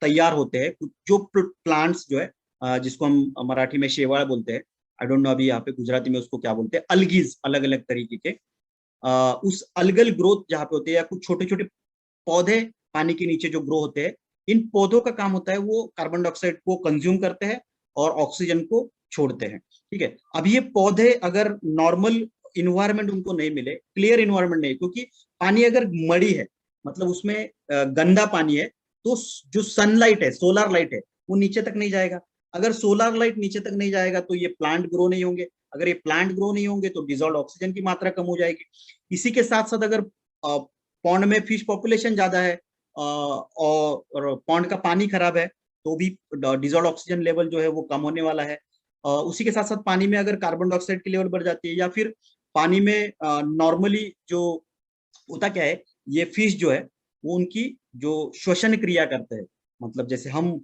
तैयार होते हैं। जो प्लांट्स जो है जिसको हम मराठी में शेवाळ बोलते हैं, आई डोंट नो अभी यहाँ पे गुजराती में उसको क्या बोलते हैं, अलगीज, अलग अलग तरीके के उस अलगल ग्रोथ जहाँ पे होते हैं, या कुछ छोटे छोटे पौधे पानी के नीचे जो ग्रो होते हैं, इन पौधों का काम होता है वो कार्बन डाइऑक्साइड को कंज्यूम करते हैं और ऑक्सीजन को छोड़ते हैं। ठीक है, अब ये पौधे अगर नॉर्मल इन्वायरमेंट उनको नहीं मिले, क्लियर इन्वायरमेंट नहीं, क्योंकि पानी अगर मड़ी है मतलब उसमें गंदा पानी है, तो जो सनलाइट है, सोलर लाइट है, वो नीचे तक नहीं जाएगा। अगर सोलर लाइट नीचे तक नहीं जाएगा तो ये प्लांट ग्रो नहीं होंगे। अगर ये प्लांट ग्रो नहीं होंगे तो डिजोल्व ऑक्सीजन की मात्रा कम हो जाएगी। इसी के साथ साथ अगर पॉन्ड में फिश पॉपुलेशन ज्यादा है और पॉन्ड का पानी खराब है, तो भी डिजोल्व ऑक्सीजन लेवल जो है वो कम होने वाला है। उसी के साथ साथ पानी में अगर कार्बन डाइऑक्साइड की लेवल बढ़ जाती है, या फिर पानी में नॉर्मली जो होता क्या है, ये फिश जो है वो उनकी जो श्वसन क्रिया करते हैं, मतलब जैसे हम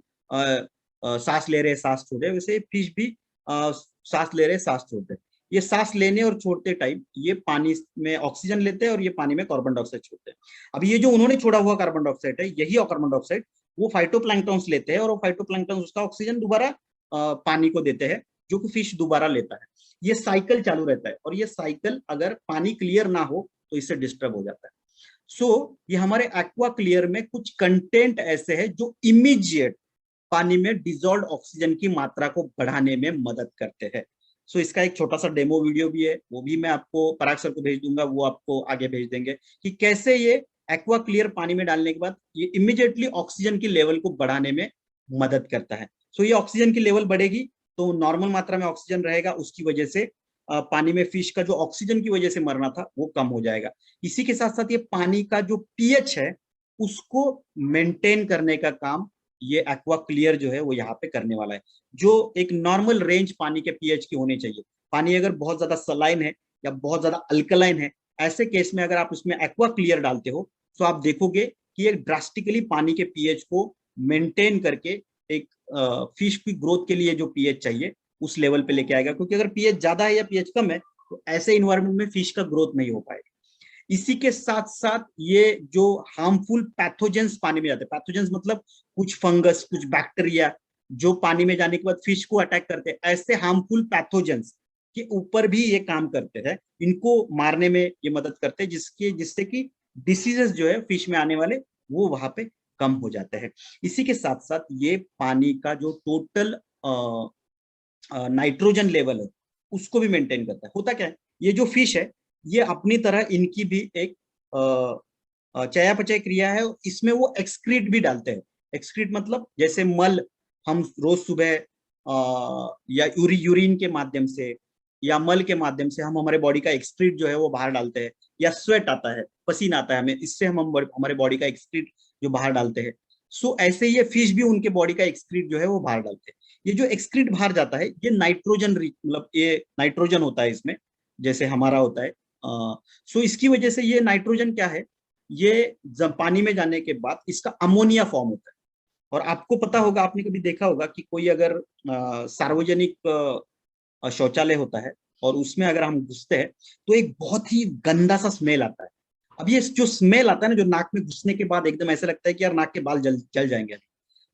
सांस ले रहे सांस छोड़ रहे, वैसे फिश भी सांस ले रहे सांस छोड़ते हैं। ये सांस लेने और छोड़ते टाइम ये पानी में ऑक्सीजन लेते हैं और ये पानी में कार्बन डाइऑक्साइड छोड़ते हैं। अब ये जो उन्होंने छोड़ा हुआ कार्बन डाइऑक्साइड है, यही कार्बन डाइऑक्साइड वो फाइटोप्लैंक्टॉन्स लेते हैं, और वो फाइटोप्लैंक्टॉन्स उसका ऑक्सीजन दोबारा पानी को देते हैं, जो कि फिश दोबारा लेता है। ये साइकिल चालू रहता है, और ये साइकिल अगर पानी क्लियर ना हो तो इससे डिस्टर्ब हो जाता है। ये हमारे एक्वा क्लियर में कुछ कंटेंट ऐसे हैं जो इमीडिएट पानी में डिजोल्व ऑक्सीजन की मात्रा को बढ़ाने में मदद करते हैं। इसका एक छोटा सा डेमो वीडियो भी है, वो भी मैं आपको पराग सर को भेज दूंगा, वो आपको आगे भेज देंगे कि कैसे ये एक्वा क्लियर पानी में डालने के बाद ये इमीडिएटली ऑक्सीजन की लेवल को बढ़ाने में मदद करता है। ये ऑक्सीजन की लेवल बढ़ेगी तो नॉर्मल मात्रा में ऑक्सीजन रहेगा, उसकी वजह से पानी में फिश का जो ऑक्सीजन की वजह से मरना था वो कम हो जाएगा। इसी के साथ साथ ये पानी का जो पीएच है उसको मेंटेन करने का काम ये एक्वा क्लियर जो है वो यहाँ पे करने वाला है। जो एक नॉर्मल रेंज पानी के पीएच की होनी चाहिए, पानी अगर बहुत ज्यादा सलाइन है या बहुत ज्यादा अल्कलाइन है, ऐसे केस में अगर आप उसमें एक्वा क्लियर डालते हो तो आप देखोगे कि ये ड्रास्टिकली पानी के पीएच को मेंटेन करके एक फिश की ग्रोथ के लिए जो पीएच चाहिए उस लेवल पे लेके आएगा। क्योंकि अगर पीएच ज्यादा है या पीएच कम है तो ऐसे इन्वायरमेंट में फिश का ग्रोथ नहीं हो पाएगा। इसी के साथ साथ ये जो हार्मफुल पैथोजेंस पानी में जाते हैं, पैथोजेंस मतलब कुछ फंगस, कुछ बैक्टीरिया जो पानी में जाने के बाद फिश को अटैक करते हैं, ऐसे हार्मफुल पैथोजेंस के ऊपर भी ये काम करते हैं, इनको मारने में ये मदद करते हैं, जिससे कि डिसीजेस जो है फिश में आने वाले वो वहां पे कम हो जाते हैं। इसी के साथ साथ ये पानी का जो टोटल नाइट्रोजन लेवल है उसको भी मेंटेन करता है। होता क्या है, ये जो फिश है ये अपनी तरह इनकी भी एक चयापचय क्रिया है, इसमें वो एक्सक्रीट भी डालते हैं। एक्सक्रीट मतलब जैसे मल हम रोज सुबह या यूरिन के माध्यम से या मल के माध्यम से हम हमारे बॉडी का एक्सक्रीट जो है वो बाहर डालते हैं, या स्वेट आता है, पसीना आता है हमें, इससे हम हमारे बॉडी का एक्सक्रीट जो बाहर डालते हैं। सो ऐसे ये फिश भी उनके बॉडी का एक्सक्रीट जो है वो बाहर डालते हैं। ये जो एक्सक्रीट बाहर जाता है ये नाइट्रोजन मतलब ये नाइट्रोजन होता है इसमें, जैसे हमारा होता है। सो इसकी वजह से ये नाइट्रोजन क्या है, ये जब पानी में जाने के बाद इसका अमोनिया फॉर्म होता है। और आपको पता होगा, आपने कभी देखा होगा कि कोई अगर सार्वजनिक शौचालय होता है और उसमें अगर हम घुसते हैं तो एक बहुत ही गंदा सा स्मेल आता है। अब ये जो स्मेल आता है ना, जो नाक में घुसने के बाद एकदम ऐसा लगता है कि यार नाक के बाल जल जाएंगे।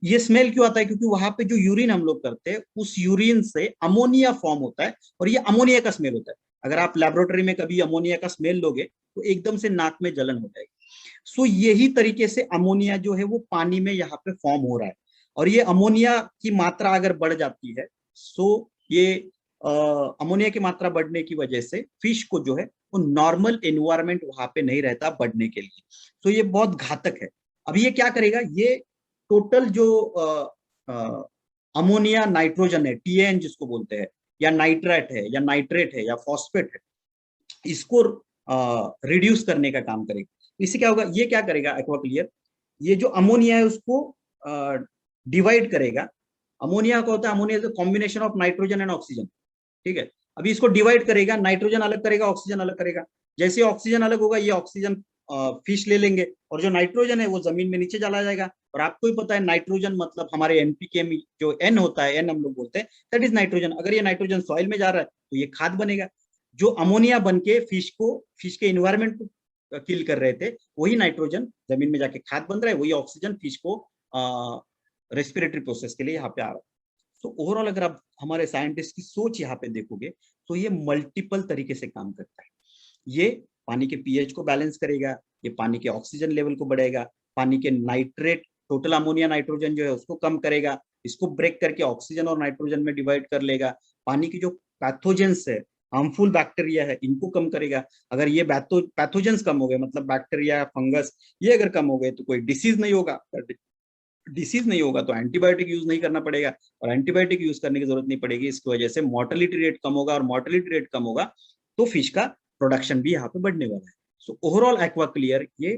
ये स्मेल क्यों आता है? क्योंकि वहां पे जो यूरिन हम लोग करते हैं उस यूरिन से अमोनिया फॉर्म होता है और ये अमोनिया का स्मेल होता है। अगर आप लेबोरेटरी में कभी अमोनिया का स्मेल लोगे तो एकदम से नाक में जलन हो जाएगी। सो यही तरीके से अमोनिया जो है वो पानी में यहाँ पे फॉर्म हो रहा है, और ये अमोनिया की मात्रा अगर बढ़ जाती है, सो ये अमोनिया की मात्रा बढ़ने की वजह से फिश को जो है वो नॉर्मल एनवायरमेंट वहां पे नहीं रहता बढ़ने के लिए। तो ये बहुत घातक है। अभी ये क्या करेगा, ये टोटल जो अमोनिया नाइट्रोजन है, टीएन जिसको बोलते हैं, या नाइट्रेट है या नाइट्रेट है या फॉस्फेट है, इसको रिड्यूस करने का काम करेगा। इससे क्या होगा, ये क्या करेगा एक्वा क्लियर, ये जो अमोनिया है उसको डिवाइड करेगा। अमोनिया का होता है, ammonia is combination of nitrogen and oxygen, ठीक है। अभी इसको डिवाइड करेगा, नाइट्रोजन अलग करेगा, ऑक्सीजन अलग करेगा। जैसे ऑक्सीजन अलग होगा, ये ऑक्सीजन फिश ले लेंगे और जो नाइट्रोजन है वो जमीन में नीचे चला जाएगा। और आपको ही पता है नाइट्रोजन मतलब हमारे एनपीके में जो एन होता है, एन हम लोग बोलते हैं, दैट इज नाइट्रोजन। अगर ये नाइट्रोजन सॉइल में जा रहा है तो ये खाद बनेगा। जो अमोनिया बन के फिश के इन्वायरमेंट को किल कर रहे थे, वही नाइट्रोजन जमीन में जाके खाद बन रहा है, वही ऑक्सीजन फिश को रेस्पिरेटरी प्रोसेस के लिए यहाँ पे आ रहा है। तो ओवरऑल अगर आप हमारे साइंटिस्ट की सोच यहाँ पे देखोगे तो ये मल्टीपल तरीके से काम करता है। ये पानी के पीएच को बैलेंस करेगा, ये पानी के ऑक्सीजन लेवल को बढ़ाएगा, पानी के नाइट्रेट टोटल अमोनिया नाइट्रोजन जो है उसको कम करेगा, इसको ब्रेक करके ऑक्सीजन और नाइट्रोजन में डिवाइड कर लेगा। पानी की जो पैथोजेंस है, हार्मफुल बैक्टीरिया है, इनको कम करेगा। अगर ये पैथोजेंस कम हो गए, मतलब बैक्टीरिया फंगस ये अगर कम हो गए तो कोई डिसीज नहीं होगा। डिसीज नहीं होगा तो एंटीबायोटिक यूज नहीं करना पड़ेगा, और एंटीबायोटिक यूज करने की जरूरत नहीं पड़ेगी। इसकी वजह से मोर्टेलिटी रेट कम होगा, और मोर्टेलिटी रेट कम होगा तो फिश का प्रोडक्शन भी यहाँ पे बढ़ने वाला है। सो ओवरऑल एक्वा क्लियर ये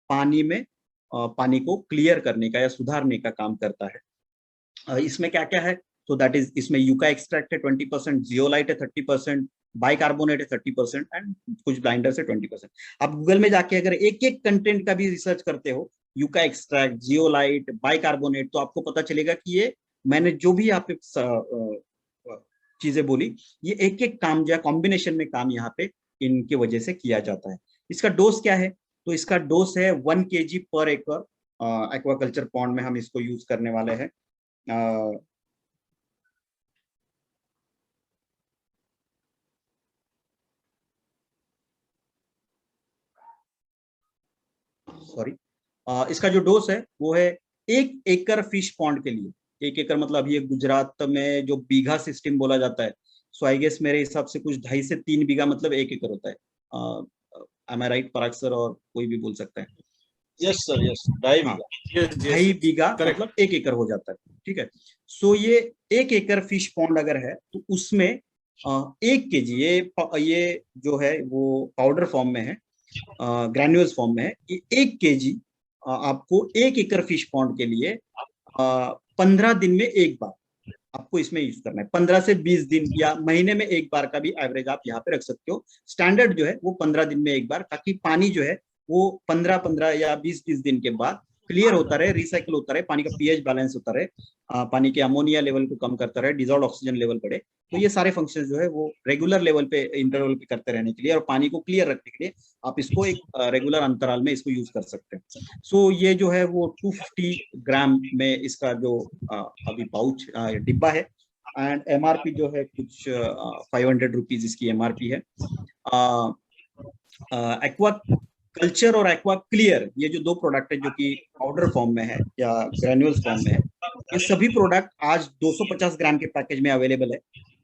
पानी में पानी को क्लियर करने का या सुधारने का काम करता है। इसमें क्या क्या है, तो दैट इज, इसमें यूका एक्सट्रैक्ट है 20%, जियोलाइट है 30%, बाइकार्बोनेट है 30% एंड कुछ ब्लाइंडर से 20%। आप गूगल में जाके अगर एक एक कंटेंट का भी रिसर्च करते हो, यूका एक्सट्रैक्ट, जियोलाइट, बाइकार्बोनेट, तो आपको पता चलेगा कि ये मैंने जो भी यहाँ पे चीजें बोली, ये एक एक काम या कॉम्बिनेशन में काम यहाँ पे इनके वजह से किया जाता है। इसका डोज क्या है, तो इसका डोज है 1 kg पर एकड़। एक्वाकल्चर पॉन्ड में हम इसको यूज करने वाले हैं। सॉरी, इसका जो डोज है वो है 1 एकड़ फिश पॉन्ड के लिए। 1 एकड़ मतलब ये गुजरात में जो बीघा सिस्टम बोला जाता है, सो आई गेस मेरे हिसाब से कुछ 2.5 से 3 बीघा मतलब 1 एकड़ होता है। एम आई राइट पराग सर, और कोई भी बोल सकता है? यस सर, यस, 2.5 बीघा। 2.5 बीघा मतलब 1 एकड़ हो जाता है, ठीक है। सो ये 1 एकड़ फिश पॉन्ड अगर है तो उसमें 1 केजी ये जो है वो पाउडर फॉर्म में है, ग्रैन्यूल्स फॉर्म में है। ये 1 केजी आपको 1 एकड़ फिश पॉन्ड के लिए 15 दिन में एक बार आपको इसमें यूज करना है। 15 से 20 दिन या महीने में एक बार का भी एवरेज आप यहाँ पे रख सकते हो। स्टैंडर्ड जो है वो 15 दिन में एक बार, ताकि पानी जो है वो 15-15 या 20-20 दिन के बाद क्लियर होता रहे, रिसाइकिल होता रहे, पानी का पीएच बैलेंस होता रहे, पानी के अमोनिया लेवल को कम करता रहे, डिजॉल्व ऑक्सीजन लेवल बढ़े। तो ये सारे फंक्शन जो है वो रेगुलर लेवल पे, इंटरवल पे करते रहने के लिए और पानी को क्लियर रखने के लिए आप इसको एक रेगुलर अंतराल में इसको यूज कर सकते हैं। सो ये जो है वो 250 ग्राम में इसका जो अभी पाउच डिब्बा है, एंड एमआरपी जो है कुछ 500 रुपीज इसकी एमआरपी है। एक्वा कल्चर और एक्वा क्लियर, ये जो 2 प्रोडक्ट है जो कि पाउडर फॉर्म में है या ग्रैन्यूल्स फॉर्म में है, ये सभी प्रोडक्ट आज 250 ग्राम के पैकेज में अवेलेबल है।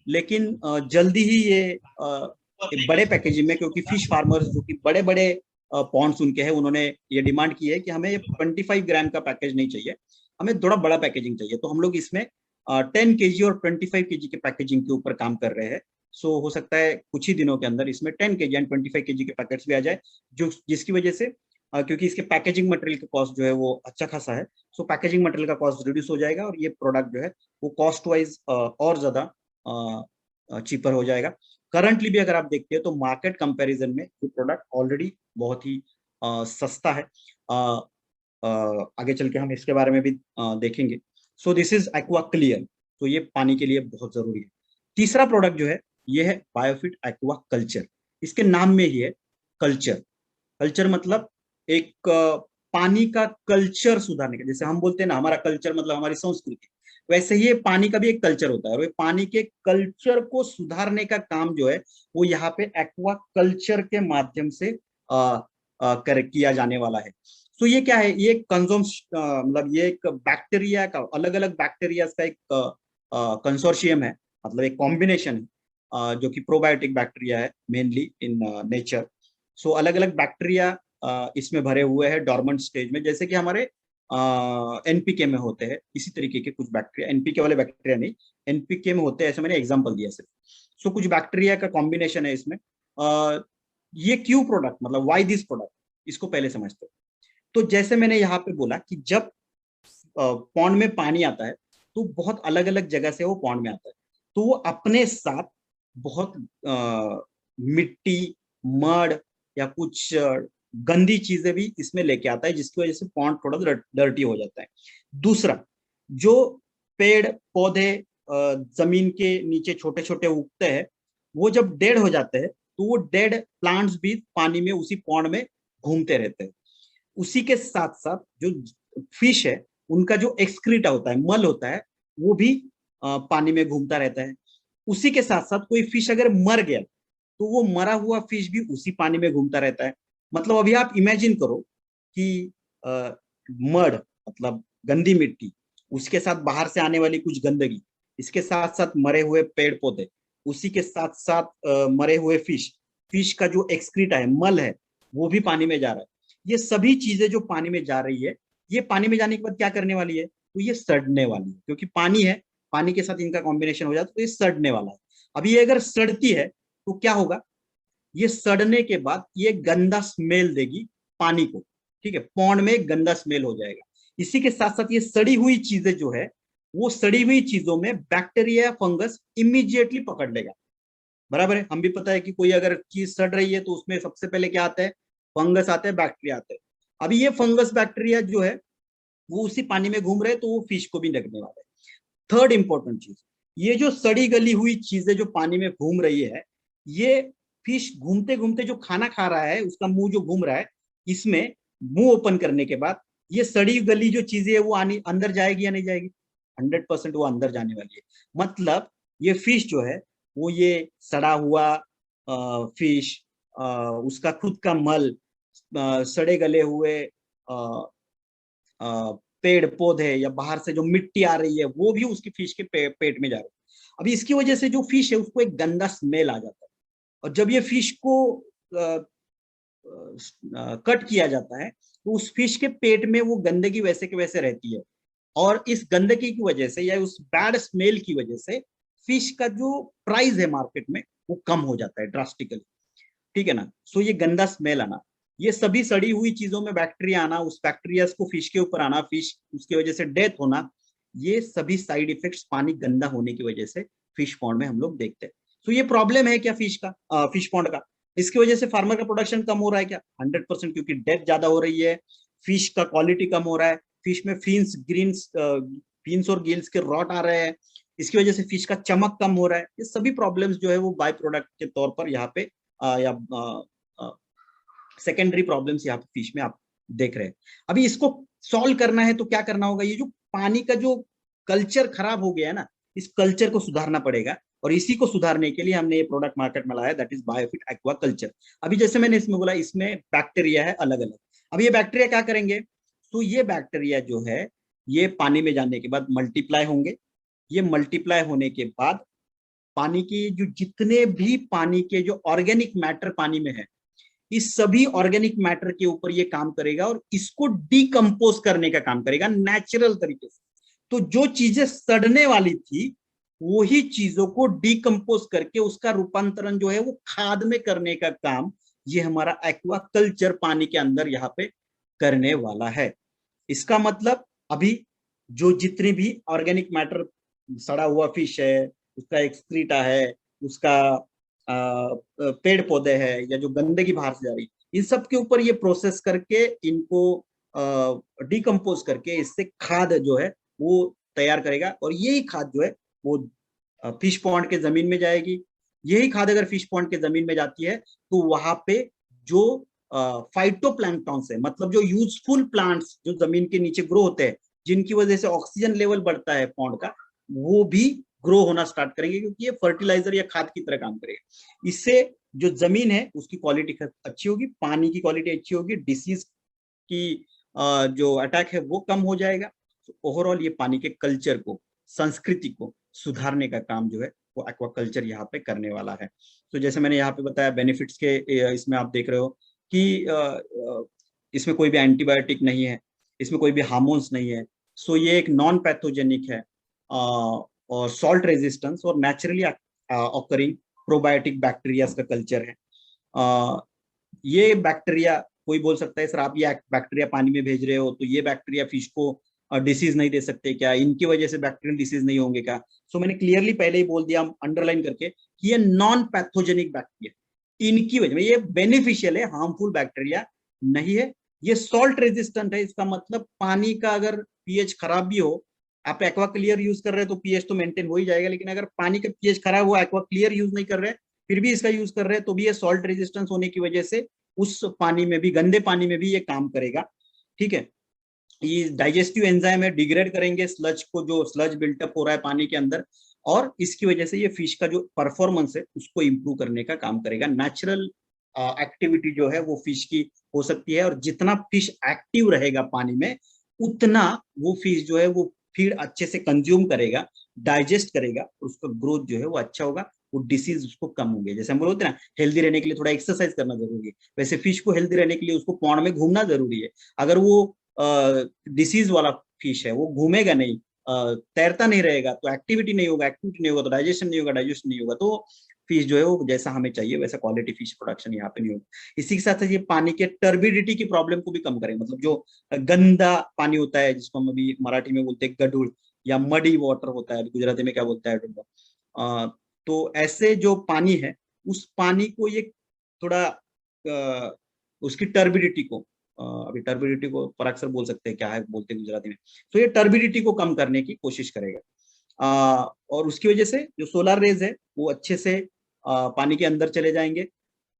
लेकिन जल्दी ही ये एक बड़े पैकेजिंग में, क्योंकि फिश फार्मर्स जो कि बड़े बड़े पॉन्ड्स उनके हैं, उन्होंने ये डिमांड की है कि हमें ये 25 ग्राम का पैकेज नहीं चाहिए, हमें थोड़ा बड़ा पैकेजिंग चाहिए। तो हम लोग इसमें 10 केजी और 25 केजी के पैकेजिंग के ऊपर काम कर रहे हैं। सो हो सकता है कुछ ही दिनों के अंदर इसमें 10 केजी एंड 25 केजी के पैकेट्स भी आ जाए, जो जिसकी वजह से क्योंकि इसके पैकेजिंग मटेरियल का कॉस्ट जो है वो अच्छा खासा है, सो पैकेजिंग मटेरियल का कॉस्ट रिड्यूस हो जाएगा और ये प्रोडक्ट जो है वो कॉस्ट वाइज और ज्यादा चीपर हो जाएगा। करंटली भी अगर आप देखते हैं तो मार्केट कंपैरिजन में ये प्रोडक्ट ऑलरेडी बहुत ही सस्ता है। आगे चल के हम इसके बारे में भी देखेंगे। So this is aqua clear, तो ये पानी के लिए बहुत जरूरी है। तीसरा प्रोडक्ट जो है ये है बायोफिट एक्वा कल्चर। इसके नाम में ही है कल्चर। कल्चर मतलब एक पानी का कल्चर सुधारने का, जैसे हम बोलते हैं ना हमारा कल्चर मतलब हमारी संस्कृति, वैसे ही पानी का भी एक कल्चर होता है, और पानी के कल्चर को सुधारने का काम जो है वो यहाँ पे एक्वा कल्चर के माध्यम से किया जाने वाला है। तो ये क्या है, ये कंजोम मतलब ये एक बैक्टीरिया का, अलग अलग बैक्टीरिया का एक कंसोर्शियम है, मतलब एक कॉम्बिनेशन है जो कि प्रोबायोटिक बैक्टीरिया है मेनली इन नेचर। सो अलग अलग बैक्टीरिया इसमें भरे हुए हैं डॉर्मेंट स्टेज में, जैसे कि हमारे एनपीके में होते हैं इसी तरीके के कुछ बैक्टीरिया, एनपीके वाले बैक्टीरिया नहीं, एनपीके में होते हैं, ऐसे मैंने एग्जांपल दिया सिर्फ। सो कुछ बैक्टीरिया का कॉम्बिनेशन है इसमें। ये क्यों प्रोडक्ट, मतलब व्हाई दिस प्रोडक्ट, इसको पहले समझते हैं। तो जैसे मैंने यहाँ पे बोला कि जब पॉन्ड में पानी आता है तो बहुत अलग अलग जगह से वो पॉन्ड में आता है, तो वो अपने साथ बहुत मिट्टी, मड या कुछ गंदी चीजें भी इसमें लेके आता है, जिसकी वजह से पॉन्ड थोड़ा डर्टी हो जाता है। दूसरा, जो पेड़ पौधे जमीन के नीचे छोटे छोटे उगते हैं, वो जब डेड हो जाते हैं तो वो डेड प्लांट्स भी पानी में उसी पॉन्ड में घूमते रहते हैं। उसी के साथ साथ जो फिश है उनका जो एक्सक्रीटा होता है, मल होता है, वो भी पानी में घूमता रहता है। उसी के साथ साथ कोई फिश अगर मर गया तो वो मरा हुआ फिश भी उसी पानी में घूमता रहता है। मतलब अभी आप इमेजिन करो कि मड मतलब गंदी मिट्टी, उसके साथ बाहर से आने वाली कुछ गंदगी, इसके साथ साथ मरे हुए पेड़ पौधे, उसी के साथ साथ मरे हुए फिश, फिश का जो एक्सक्रीटा है, मल है, वो भी पानी में जा रहा है। ये सभी चीजें जो पानी में जा रही है, ये पानी में जाने के बाद क्या करने वाली है, तो ये सड़ने वाली है, क्योंकि पानी है, पानी के साथ इनका कॉम्बिनेशन हो जाता है तो ये सड़ने वाला है। अभी ये अगर सड़ती है तो क्या होगा, ये सड़ने के बाद ये गंदा स्मेल देगी पानी को, ठीक है, पॉन्ड में गंदा स्मेल हो जाएगा। इसी के साथ साथ ये सड़ी हुई चीजें जो है, वो सड़ी हुई चीजों में बैक्टीरिया फंगस इमीडिएटली पकड़ लेगा। बराबर है, हम भी पता है कि कोई अगर चीज सड़ रही है तो उसमें सबसे पहले क्या आता है, फंगस आते हैं, बैक्टीरिया आते हैं। अभी ये फंगस बैक्टीरिया जो है वो उसी पानी में घूम रहे हैं, तो वो फिश को भी लगने वाला है। थर्ड इंपॉर्टेंट चीज, ये जो सड़ी गली हुई चीजें जो पानी में घूम रही है, ये फिश घूमते घूमते जो खाना खा रहा है, उसका मुंह जो घूम रहा है, इसमें मुंह ओपन करने के बाद ये सड़ी गली जो चीजें है वो आनी अंदर जाएगी या नहीं जाएगी, 100% वो अंदर जाने वाली है। मतलब ये फिश जो है वो ये सड़ा हुआ फिश, उसका खुद का मल, सड़े गले हुए पेड़ पौधे या बाहर से जो मिट्टी आ रही है, वो भी उसकी फिश के पेट में जा रही है। अभी इसकी वजह से जो फिश है उसको एक गंदा स्मेल आ जाता है, और जब ये फिश को कट किया जाता है तो उस फिश के पेट में वो गंदगी वैसे के वैसे रहती है, और इस गंदगी की वजह से या उस बैड स्मेल की वजह से फिश का जो प्राइस है मार्केट में वो कम हो जाता है ड्रास्टिकली, ठीक है ना। सो ये गंदा स्मेल आना, ये सभी सड़ी हुई चीजों में बैक्टीरिया आना, उस बैक्टीरिया को फिश के ऊपर आना, फिश उसकी वजह से डेथ होना, ये सभी साइड इफेक्ट्स पानी गंदा होने की वजह से फिश पॉन्ड में हम लोग देखते हैं। तो ये प्रॉब्लम है क्या फिश का, फिश पॉन्ड का? इसकी वजह से फार्मर का प्रोडक्शन कम हो रहा है क्या? 100%, क्योंकि डेथ ज्यादा हो रही है, फिश का क्वालिटी कम हो रहा है, फिश में फिन्स और गिल्स के रॉट आ रहे हैं, इसकी वजह से फिश का चमक कम हो रहा है। ये सभी प्रॉब्लम्स जो है वो बाय प्रोडक्ट के तौर पर यहाँ पे या सेकेंडरी प्रॉब्लम्स यहाँ पे फिश में आप देख रहे हैं। अभी इसको सॉल्व करना है तो क्या करना होगा? ये जो पानी का जो कल्चर खराब हो गया है ना, इस कल्चर को सुधारना पड़ेगा, और इसी को सुधारने के लिए हमने ये प्रोडक्ट मार्केट में लाया, दैट इज बायोफिट एक्वा कल्चर। अभी जैसे मैंने इसमें बोला, इसमें बैक्टीरिया है अलग अलग। अब ये बैक्टीरिया क्या करेंगे? तो ये बैक्टीरिया जो है ये पानी में जाने के बाद मल्टीप्लाई होंगे। ये मल्टीप्लाई होने के बाद पानी की जो जितने भी पानी के जो ऑर्गेनिक मैटर पानी में है, इस सभी ऑर्गेनिक मैटर के ऊपर ये काम करेगा और इसको डिकम्पोज करने का काम करेगा नेचुरल तरीके से। तो जो चीजें सड़ने वाली थी वही चीजों को डिकम्पोज करके उसका रूपांतरण जो है वो खाद में करने का काम ये हमारा एक्वा कल्चर पानी के अंदर यहाँ पे करने वाला है। इसका मतलब अभी जो जितने भी ऑर्गेनिक मैटर, सड़ा हुआ फिश है, उसका एक्सक्रीटा है, उसका पेड़ पौधे हैं, या जो गंदगी बाहर से जा रही, इन सब के ऊपर ये प्रोसेस करके इनको डिकम्पोज करके इससे खाद जो है वो तैयार करेगा, और यही खाद जो है वो फिश पॉन्ड के जमीन में जाएगी। यही खाद अगर फिश पॉन्ड के जमीन में जाती है तो वहां पे जो फाइटोप्लैंक्टॉन्स है, मतलब जो यूजफुल प्लांट्स जो जमीन के नीचे ग्रो होते हैं, जिनकी वजह से ऑक्सीजन लेवल बढ़ता है पॉन्ड का, वो भी ग्रो होना स्टार्ट करेंगे, क्योंकि ये फर्टिलाइजर या खाद की तरह काम करेगा। इससे जो जमीन है उसकी क्वालिटी अच्छी होगी, पानी की क्वालिटी अच्छी होगी, डिसीज की जो अटैक है वो कम हो जाएगा। तो ओवरऑल ये पानी के कल्चर को, संस्कृति को सुधारने का काम जो है वो एक्वाकल्चर यहाँ पे करने वाला है। तो जैसे मैंने यहाँ पे बताया बेनिफिट्स के, इसमें आप देख रहे हो कि इसमें कोई भी एंटीबायोटिक नहीं है, इसमें कोई भी हार्मोन्स नहीं है। सो ये एक नॉन पैथोजेनिक है, और सॉल्ट रेजिस्टेंस और नेचुरली ऑकरिंग प्रोबायोटिक बैक्टीरिया का कल्चर है। ये बैक्टीरिया, कोई बोल सकता है सर आप ये बैक्टीरिया पानी में भेज रहे हो तो ये बैक्टीरिया फिश को डिसीज नहीं दे सकते क्या, इनकी वजह से बैक्टीरियल डिसीज नहीं होंगे क्या? सो मैंने क्लियरली पहले ही बोल दिया, अंडरलाइन करके, कि ये नॉन पैथोजेनिक बैक्टीरिया, इनकी वजह में ये बेनिफिशियल है, हार्मफुल बैक्टीरिया नहीं है। ये सॉल्ट रेजिस्टेंट है, इसका मतलब पानी का अगर पीएच खराब भी हो, आप एक्वा क्लियर यूज कर रहे हैं तो पीएच तो मेंटेन हो ही जाएगा, लेकिन अगर पानी का पीएच खराब हुआ, एक्वा क्लियर यूज नहीं कर रहे फिर भी इसका यूज कर रहे हैं, तो भी ये सॉल्ट रेजिस्टेंस होने की वजह से उस पानी में भी, गंदे पानी में भी ये काम करेगा, ठीक है। ये डाइजेस्टिव एंजाइम है, डिग्रेड करेंगे स्लज को, जो स्लज बिल्टअप हो रहा है पानी के अंदर, और इसकी वजह से ये फिश का जो परफॉर्मेंस है उसको इंप्रूव करने का काम करेगा। नेचुरल एक्टिविटी जो है वो फिश की हो सकती है, और जितना फिश एक्टिव रहेगा पानी में उतना वो फिश जो है वो फीड अच्छे से कंज्यूम करेगा, डाइजेस्ट करेगा, उसका ग्रोथ जो है वो अच्छा होगा, वो डिसीज उसको कम होंगे। जैसे हम बोलते हैं ना, हेल्दी रहने के लिए थोड़ा एक्सरसाइज करना जरूरी है, वैसे फिश को हेल्दी रहने के लिए उसको पॉन्ड में घूमना जरूरी है। अगर वो डिसीज वाला फिश है, वो घूमेगा नहीं, तैरता नहीं रहेगा, तो एक्टिविटी नहीं होगा, एक्टिविटी नहीं होगा तो डाइजेशन नहीं होगा, डाइजेशन नहीं होगा तो फिश जो है वो जैसा हमें चाहिए वैसा क्वालिटी फिश प्रोडक्शन यहाँ पे नहीं होगा। इसी के साथ ये पानी के टर्बिडिटी की प्रॉब्लम को भी कम करें, मतलब जो गंदा पानी होता है जिसको हम अभी मराठी में बोलते हैं गडूल, या मडी वाटर होता है, गुजराती में क्या बोलता है, तो ऐसे जो पानी है उस पानी को ये थोड़ा उसकी टर्बिडिटी को, अभी टर्बिडिटी को पर अक्सर बोल सकते हैं, क्या है बोलते हैं गुजराती में, तो ये टर्बिडिटी को कम करने की कोशिश करेगा, और उसकी वजह से जो सोलर रेज है वो अच्छे से पानी के अंदर चले जाएंगे,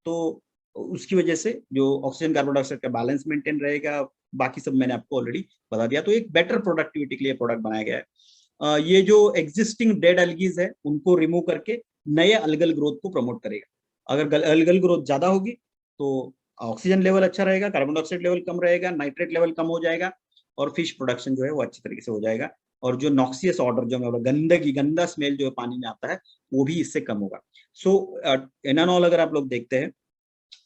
तो उसकी वजह से जो ऑक्सीजन कार्बन डाइऑक्साइड का बैलेंस मेंटेन रहेगा। बाकी सब मैंने आपको ऑलरेडी बता दिया, तो एक बेटर प्रोडक्टिविटी के लिए प्रोडक्ट बनाया गया है। ये जो एग्जिस्टिंग डेड एल्गीज है उनको रिमूव करके नए अलगल ग्रोथ को प्रमोट करेगा। अगर अलगल ग्रोथ ज्यादा होगी तो ऑक्सीजन लेवल अच्छा रहेगा, कार्बन डाइऑक्साइड लेवल कम रहेगा, नाइट्रेट लेवल कम हो जाएगा, और फिश प्रोडक्शन जो है वो अच्छी तरीके से हो जाएगा, और जो नॉक्सियस ऑर्डर जो गंदगी, गंदा स्मेल जो पानी में आता है वो भी इससे कम होगा। सो एनानॉल अगर आप लोग देखते हैं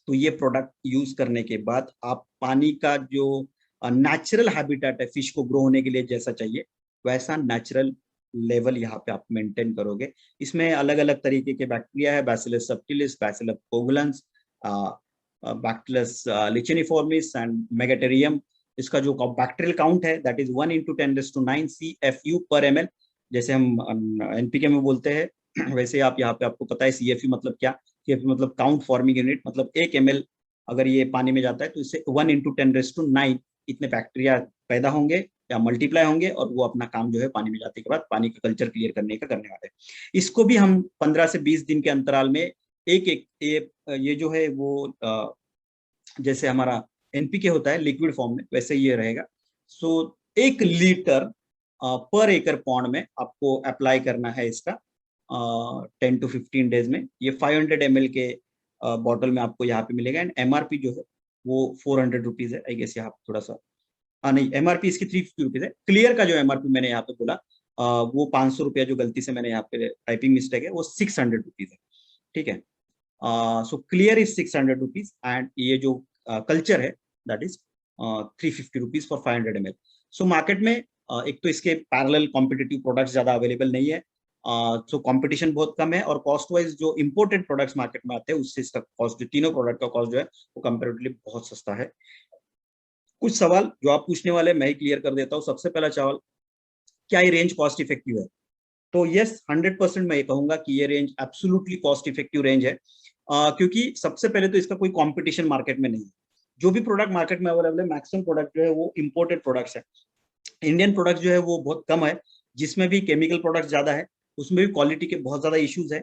तो ये प्रोडक्ट यूज करने के बाद आप पानी का जो नेचुरल हैबिटेट है फिश को ग्रो होने के लिए जैसा चाहिए वैसा नेचुरल लेवल यहाँ पे आप मेंटेन करोगे। इसमें अलग अलग तरीके के बैक्टीरिया है, बैसिलस सबटिलिस, बैसिलस कोगुलेंस, बैक्टीरियस लिचेनिफॉर्मिस एंड मेगाटेरियम। इसका जो बैक्टीरियल काउंट है दैट इज 1 × 10⁹ CFU पर ml, जैसे हम एनपीके में बोलते हैं वैसे आप यहाँ पे आपको पता है CFU मतलब क्या। CFU मतलब काउंट फॉर्मिंग यूनिट, मतलब 1 ml अगर ये पानी में जाता है तो इससे 1 × 10⁹ इतने बैक्टीरिया पैदा होंगे या मल्टीप्लाई होंगे और वो अपना काम जो है पानी में जाने के बाद पानी का कल्चर क्लियर करने का करने वाले हैं। इसको भी हम 15 से 20 दिन के अंतराल में एक एक ये जो है वो जैसे हमारा एनपीके होता है लिक्विड फॉर्म में, वैसे ये रहेगा। सो 1 लीटर पर एकड़ पॉन्ड में आपको अप्लाई करना है इसका 10 to 15 डेज में। ये 500 ml के बॉटल में आपको यहाँ पे मिलेगा। एंड एमआरपी जो है वो 400 रुपीज है। आई गेस यहाँ पे थोड़ा सा नहीं, एमआरपी इसकी 350 रुपीज है। क्लियर का जो एमआरपी मैंने यहाँ पे बोला वो 500 रुपया, जो गलती से मैंने यहाँ पे टाइपिंग मिस्टेक है, वो 600 रुपीज है। ठीक है, so clear is 600 rupees and ये जो कल्चर है that is 350 rupees for 500 ml। So market में एक तो इसके पैरेलल कॉम्पिटिटिव प्रोडक्ट्स ज्यादा अवेलेबल नहीं है, तो कंपटीशन बहुत कम है, और कॉस्ट वाइज जो इंपोर्टेड प्रोडक्ट्स मार्केट में आते हैं उससे इसका कॉस्ट, जो तीनों प्रोडक्ट का कॉस्ट जो है वो कंपेरेटिवली बहुत सस्ता है। कुछ सवाल जो आप पूछने वाले मैं ही क्लियर कर देता हूँ। सबसे पहला सवाल, क्या ये रेंज कॉस्ट इफेक्टिव है? तो यस, 100% मैं ये कहूंगा कि ये range absolutely cost effective range है, क्योंकि सबसे पहले तो इसका कोई कंपटीशन मार्केट में नहीं है। जो भी प्रोडक्ट मार्केट में अवेलेबल है मैक्सिमम प्रोडक्ट जो है वो इंपोर्टेड प्रोडक्ट्स है। इंडियन प्रोडक्ट जो है वो बहुत कम है, जिसमें भी केमिकल प्रोडक्ट्स ज्यादा है, उसमें भी क्वालिटी के बहुत ज्यादा इश्यूज है,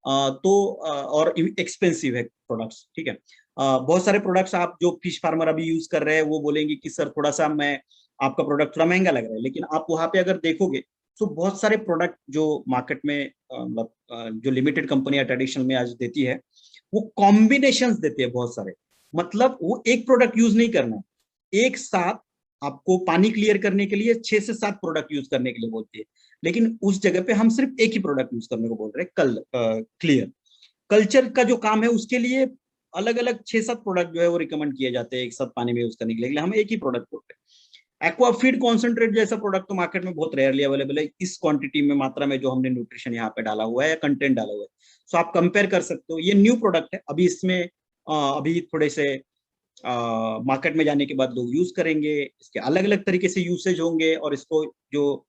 और एक्सपेंसिव है प्रोडक्ट्स। ठीक है, बहुत सारे प्रोडक्ट्स आप जो फिश फार्मर अभी यूज कर रहे हैं वो बोलेंगे कि सर थोड़ा सा मैं आपका प्रोडक्ट थोड़ा महंगा लग रहा है, लेकिन आप वहां पे अगर देखोगे तो बहुत सारे प्रोडक्ट जो मार्केट में जो लिमिटेड कंपनी या ट्रेडिशनल में आज देती है वो कॉम्बिनेशंस देती है बहुत सारे। मतलब वो एक प्रोडक्ट यूज नहीं करना है, एक साथ आपको पानी क्लियर करने के लिए 6 से 7 प्रोडक्ट यूज करने के लिए बोलती है, लेकिन उस जगह पे हम सिर्फ एक ही प्रोडक्ट यूज करने को बोल रहे हैं। क्लियर कल्चर का जो काम है उसके लिए अलग अलग 6-7 प्रोडक्ट जो है वो रिकमेंड किए जाते हैं एक साथ पानी में यूज करने के लिए, हम एक ही प्रोडक्ट बोलते हैं। एक्वाफीड कॉन्सेंट्रेट जैसा प्रोडक्ट तो मार्केट में बहुत रेयरली अवेलेबल है इस क्वांटिटी में, मात्रा में जो हमने न्यूट्रिशन यहाँ पे डाला हुआ है या कंटेंट डाला हुआ है। सो आप कंपेयर कर सकते हो, ये न्यू प्रोडक्ट है, अभी इसमें अभी थोड़े से मार्केट में जाने के बाद लोग यूज करेंगे, इसके अलग अलग तरीके से यूसेज होंगे, और इसको जो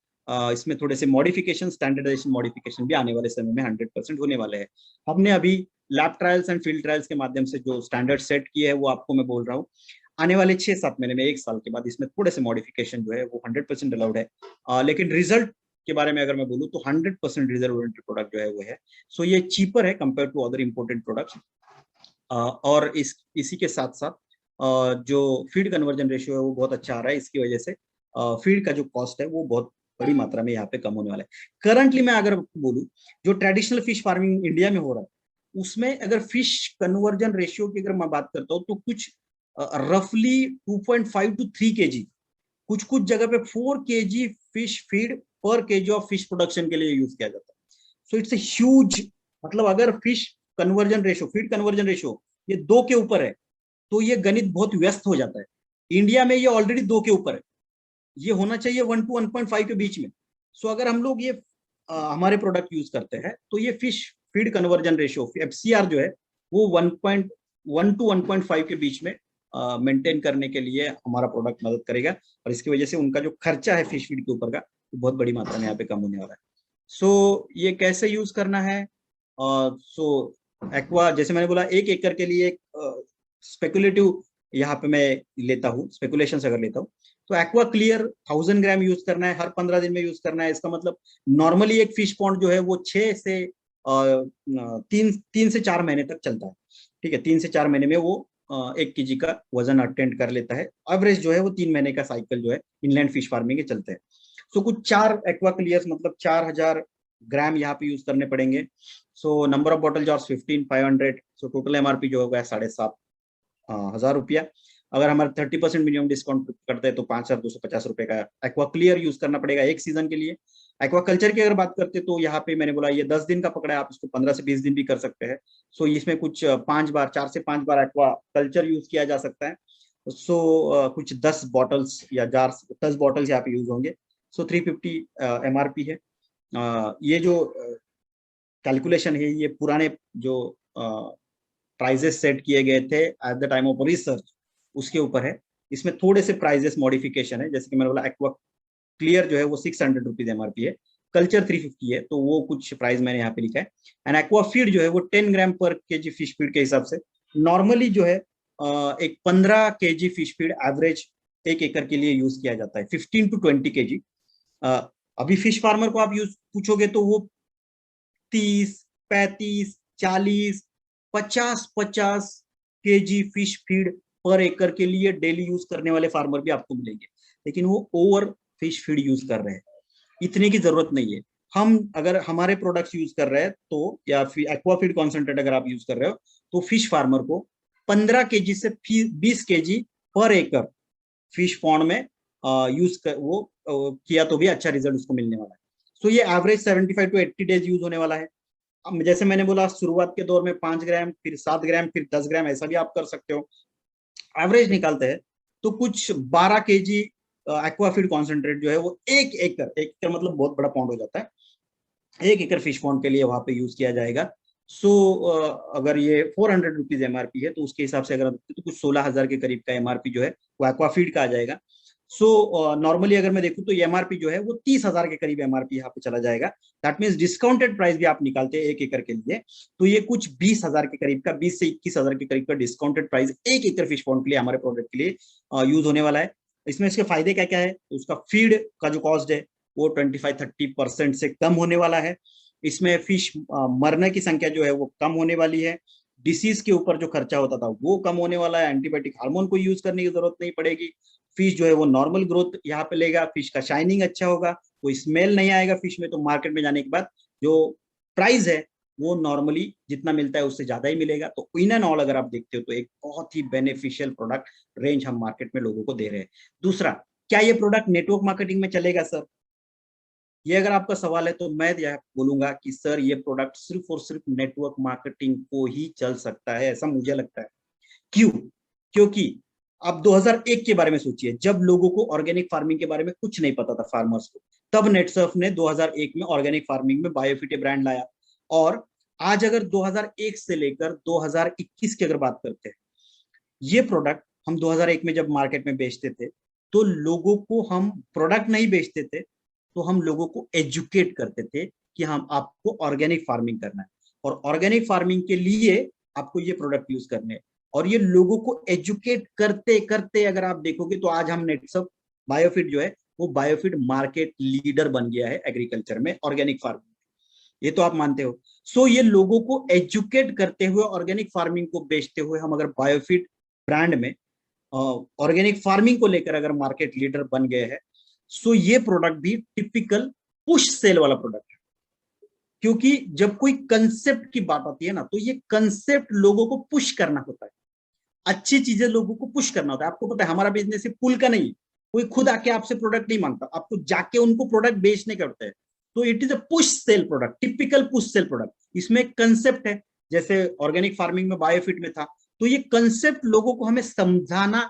इसमें थोड़े से मॉडिफिकेशन, स्टैंडर्डाइजेशन मॉडिफिकेशन भी आने वाले समय में 100% होने वाले हैं। हमने अभी lab trials and field trials के माध्यम से जो स्टैंडर्ड सेट किए है वो आपको मैं बोल रहा हूँ, आने वाले 6-7 महीने में, 1 साल के बाद इसमें थोड़े से मॉडिफिकेशन जो है वो 100% अलाउड है। लेकिन रिजल्ट के बारे में अगर मैं बोलूँ तो 100% रिजल्ट ओरिएंटेड प्रोडक्ट जो है वो है। सो ये चीपर है compare to other imported products. और इसी के साथ साथ जो फीड कन्वर्जन रेशियो है वो बहुत अच्छा आ रहा है, इसकी वजह से फीड का जो कॉस्ट है वो बहुत बड़ी मात्रा में यहाँ पे कम होने वाला है। करंटली मैं अगर बोलूँ जो ट्रेडिशनल फिश फार्मिंग इंडिया में हो रहा है उसमें अगर फिश कन्वर्जन रेशियो की अगर मैं बात करता हूँ तो कुछ रफली 2.5 to 3 kg, कुछ कुछ जगह पे 4 kg फिश फीड पर kg ऑफ फिश प्रोडक्शन के लिए यूज किया जाता है। सो इट्स ए ह्यूज, मतलब अगर fish conversion ratio, feed conversion ratio ये 2 के ऊपर है तो ये गणित बहुत व्यस्त हो जाता है। इंडिया में ये ऑलरेडी 2 के ऊपर है, ये होना चाहिए 1 to 1.5 के बीच में। सो अगर हम लोग ये हमारे प्रोडक्ट यूज करते हैं तो ये fish feed conversion ratio FCR जो है वो 1.1 to 1.5 के बीच में मेंटेन करने के लिए हमारा प्रोडक्ट मदद करेगा, और इसकी वजह से उनका जो खर्चा है फिश फीड के ऊपर का वो बहुत बड़ी मात्रा में यहाँ पे कम होने वाला है। सो ये कैसे यूज करना है? सो एक्वा, जैसे मैंने बोला 1 एकड़ के लिए स्पेकुलेटिव यहाँ पे मैं लेता हूँ, स्पेकुलेशन अगर लेता हूँ तो एक्वा क्लियर 1000 ग्राम यूज करना है, हर 15 दिन में यूज करना है। इसका मतलब नॉर्मली एक फिश पॉन्ड जो है वो 6 से 3 से 4 महीने तक चलता है। ठीक है, 3 से 4 महीने में वो 1 kg का वजन अटेंड कर लेता है। एवरेज जो है वो 3 महीने का साइकिल जो है इनलैंड फिश फार्मिंग के चलते हैं। सो कुछ 4 एक्वा क्लियर्स मतलब 4000 ग्राम यहाँ पे यूज करने पड़ेंगे। So number of bottle jars 15,500। So total MRP जो होगा 7,500 रुपया। अगर हमारे 30% मिनिमम डिस्काउंट करते हैं तो 5,250 रुपए का एक्वा क्लियर यूज करना पड़ेगा एक सीजन के लिए। एक्वा कल्चर की अगर बात करते तो यहाँ पे मैंने बोला ये 10 दिन का पकड़ा है, आप इसको 15 से 20 दिन भी कर सकते हैं। सो इसमें कुछ 5 बार, 4 से 5 बार एक्वा कल्चर यूज किया जा सकता है। सो कुछ 10 बॉटल्स या जार्स, 10 बॉटल्स यहाँ पे यूज होंगे। सो 350 एमआरपी है। ये जो कैलकुलेशन है ये पुराने जो प्राइजेस सेट किए गए थे at the time of research उसके ऊपर है। इसमें थोड़े से प्राइजेस मॉडिफिकेशन है, जैसे कि मैंने बोला एक्वा क्लियर जो है वो 600 रुपीज एमआरपी है, कल्चर 350 है, तो वो कुछ प्राइस मैंने यहाँ पे लिखा है। एंड एक्वा फीड जो है वो 10 ग्राम पर केजी फिश फीड के हिसाब से नॉर्मली जो है एक 15 केजी फिश फीड एवरेज 1 एकड़ के लिए यूज किया जाता है, 15 to 20 केजी। अभी फिश फार्मर को आप यूज पूछोगे तो वो 30, 35, 40, 50 केजी फिश फीड पर एकड़ के लिए डेली यूज करने वाले फार्मर भी आपको मिलेंगे, लेकिन वो ओवर फिश फीड यूज कर रहे हैं। इतने की जरूरत नहीं है। हम अगर हमारे प्रोडक्ट्स यूज कर रहे हैं तो, या फिर एक्वा फीड कॉन्सेंट्रेट अगर आप यूज कर रहे हो, तो फिश फार्मर को 15 केजी से 20 केजी पर एकड़ फिश पॉन्ड में यूज कर वो किया तो भी अच्छा रिजल्ट उसको मिलने वाला है। सो ये एवरेज 75 to 80 डेज यूज होने वाला है। अब जैसे मैंने बोला शुरुआत के दौर में 5 ग्राम, फिर 7 ग्राम, फिर 10 ग्राम, ऐसा भी आप कर सकते हो। एवरेज निकालते हैं तो कुछ 12 केजी एक्वाफीड कॉन्सेंट्रेट जो है वो 1 एकड़ मतलब बहुत बड़ा पॉन्ड हो जाता है, 1 एकड़ फिश पॉन्ड के लिए वहां पे यूज किया जाएगा। सो अगर ये 400 रुपीज एमआरपी है तो उसके हिसाब से अगर तो कुछ 16,000 के करीब का एमआरपी जो है वो एक्वाफीड का आ जाएगा। सो नॉर्मली अगर मैं देखूं तो एमआरपी जो है वो 30,000 के करीब एमआरपी यहाँ पे चला जाएगा। दैट मीन्स डिस्काउंटेड प्राइस भी आप निकालते हैं 1 एकड़ के लिए तो ये कुछ 20,000 के करीब का, 20 से 21,000 के करीब का डिस्काउंटेड प्राइस 1 एकड़ फिश पॉन्ड के लिए हमारे प्रोडक्ट के लिए यूज होने वाला है। इसमें इसके फायदे क्या क्या है, उसका फीड का जो कॉस्ट है वो 25-30% से कम होने वाला है। इसमें फिश मरने की संख्या जो है वो कम होने वाली है। डिसीज के ऊपर जो खर्चा होता था वो कम होने वाला है, एंटीबायोटिक हार्मोन को यूज करने की जरूरत नहीं पड़ेगी। फिश जो है वो नॉर्मल ग्रोथ यहाँ पे लेगा, फिश का शाइनिंग अच्छा होगा, कोई स्मेल नहीं आएगा फिश में। तो मार्केट में जाने के बाद जो प्राइस है वो नॉर्मली जितना मिलता है उससे ज्यादा ही मिलेगा। तो इन एंड ऑल अगर आप देखते हो तो एक बहुत ही बेनिफिशियल प्रोडक्ट रेंज हम मार्केट में लोगों को दे रहे हैं। दूसरा, क्या ये प्रोडक्ट नेटवर्क मार्केटिंग में चलेगा सर? ये अगर आपका सवाल है तो मैं यह बोलूंगा कि सर ये प्रोडक्ट सिर्फ और सिर्फ नेटवर्क मार्केटिंग को ही चल सकता है, ऐसा मुझे लगता है। क्यों? क्योंकि आप 2001 के बारे में सोचिए, जब लोगों को ऑर्गेनिक फार्मिंग के बारे में कुछ नहीं पता था फार्मर्स को, तब नेटसर्फ ने 2001 में ऑर्गेनिक फार्मिंग में बायोफिट ब्रांड लाया। और आज अगर 2001 से लेकर 2021 की अगर बात करते हैं, ये प्रोडक्ट हम 2001 में जब मार्केट में बेचते थे तो लोगों को हम प्रोडक्ट नहीं बेचते थे, तो हम लोगों को एजुकेट करते थे कि हम आपको ऑर्गेनिक फार्मिंग करना है और ऑर्गेनिक फार्मिंग के लिए आपको ये प्रोडक्ट यूज करने हैं। और ये लोगों को एजुकेट करते करते अगर आप देखोगे तो आज हम नेटसर्फ बायोफिट जो है वो बायोफिट मार्केट लीडर बन गया है एग्रीकल्चर में, ऑर्गेनिक फार्मिंग। ये तो आप मानते हो। सो ये लोगों को एजुकेट करते हुए ऑर्गेनिक फार्मिंग को बेचते हुए हम अगर बायोफिट ब्रांड में ऑर्गेनिक फार्मिंग को लेकर अगर मार्केट लीडर बन गए हैं, सो ये प्रोडक्ट भी टिपिकल पुश सेल वाला प्रोडक्ट है। क्योंकि जब कोई कंसेप्ट की बात आती है ना, तो ये कंसेप्ट लोगों को पुश करना होता है, अच्छी चीजें लोगों को पुश करना होता है। आपको पता है हमारा बिजनेस पुल का नहीं, कोई खुद आके आपसे प्रोडक्ट नहीं मांगता, आपको जाके उनको प्रोडक्ट बेचने के होते हैं। तो it is a push sale product, typical push sale product. इसमें कंसेप्ट है, जैसे ऑर्गेनिक फार्मिंग में बायोफिट में था, तो ये कंसेप्ट लोगों को हमें समझाना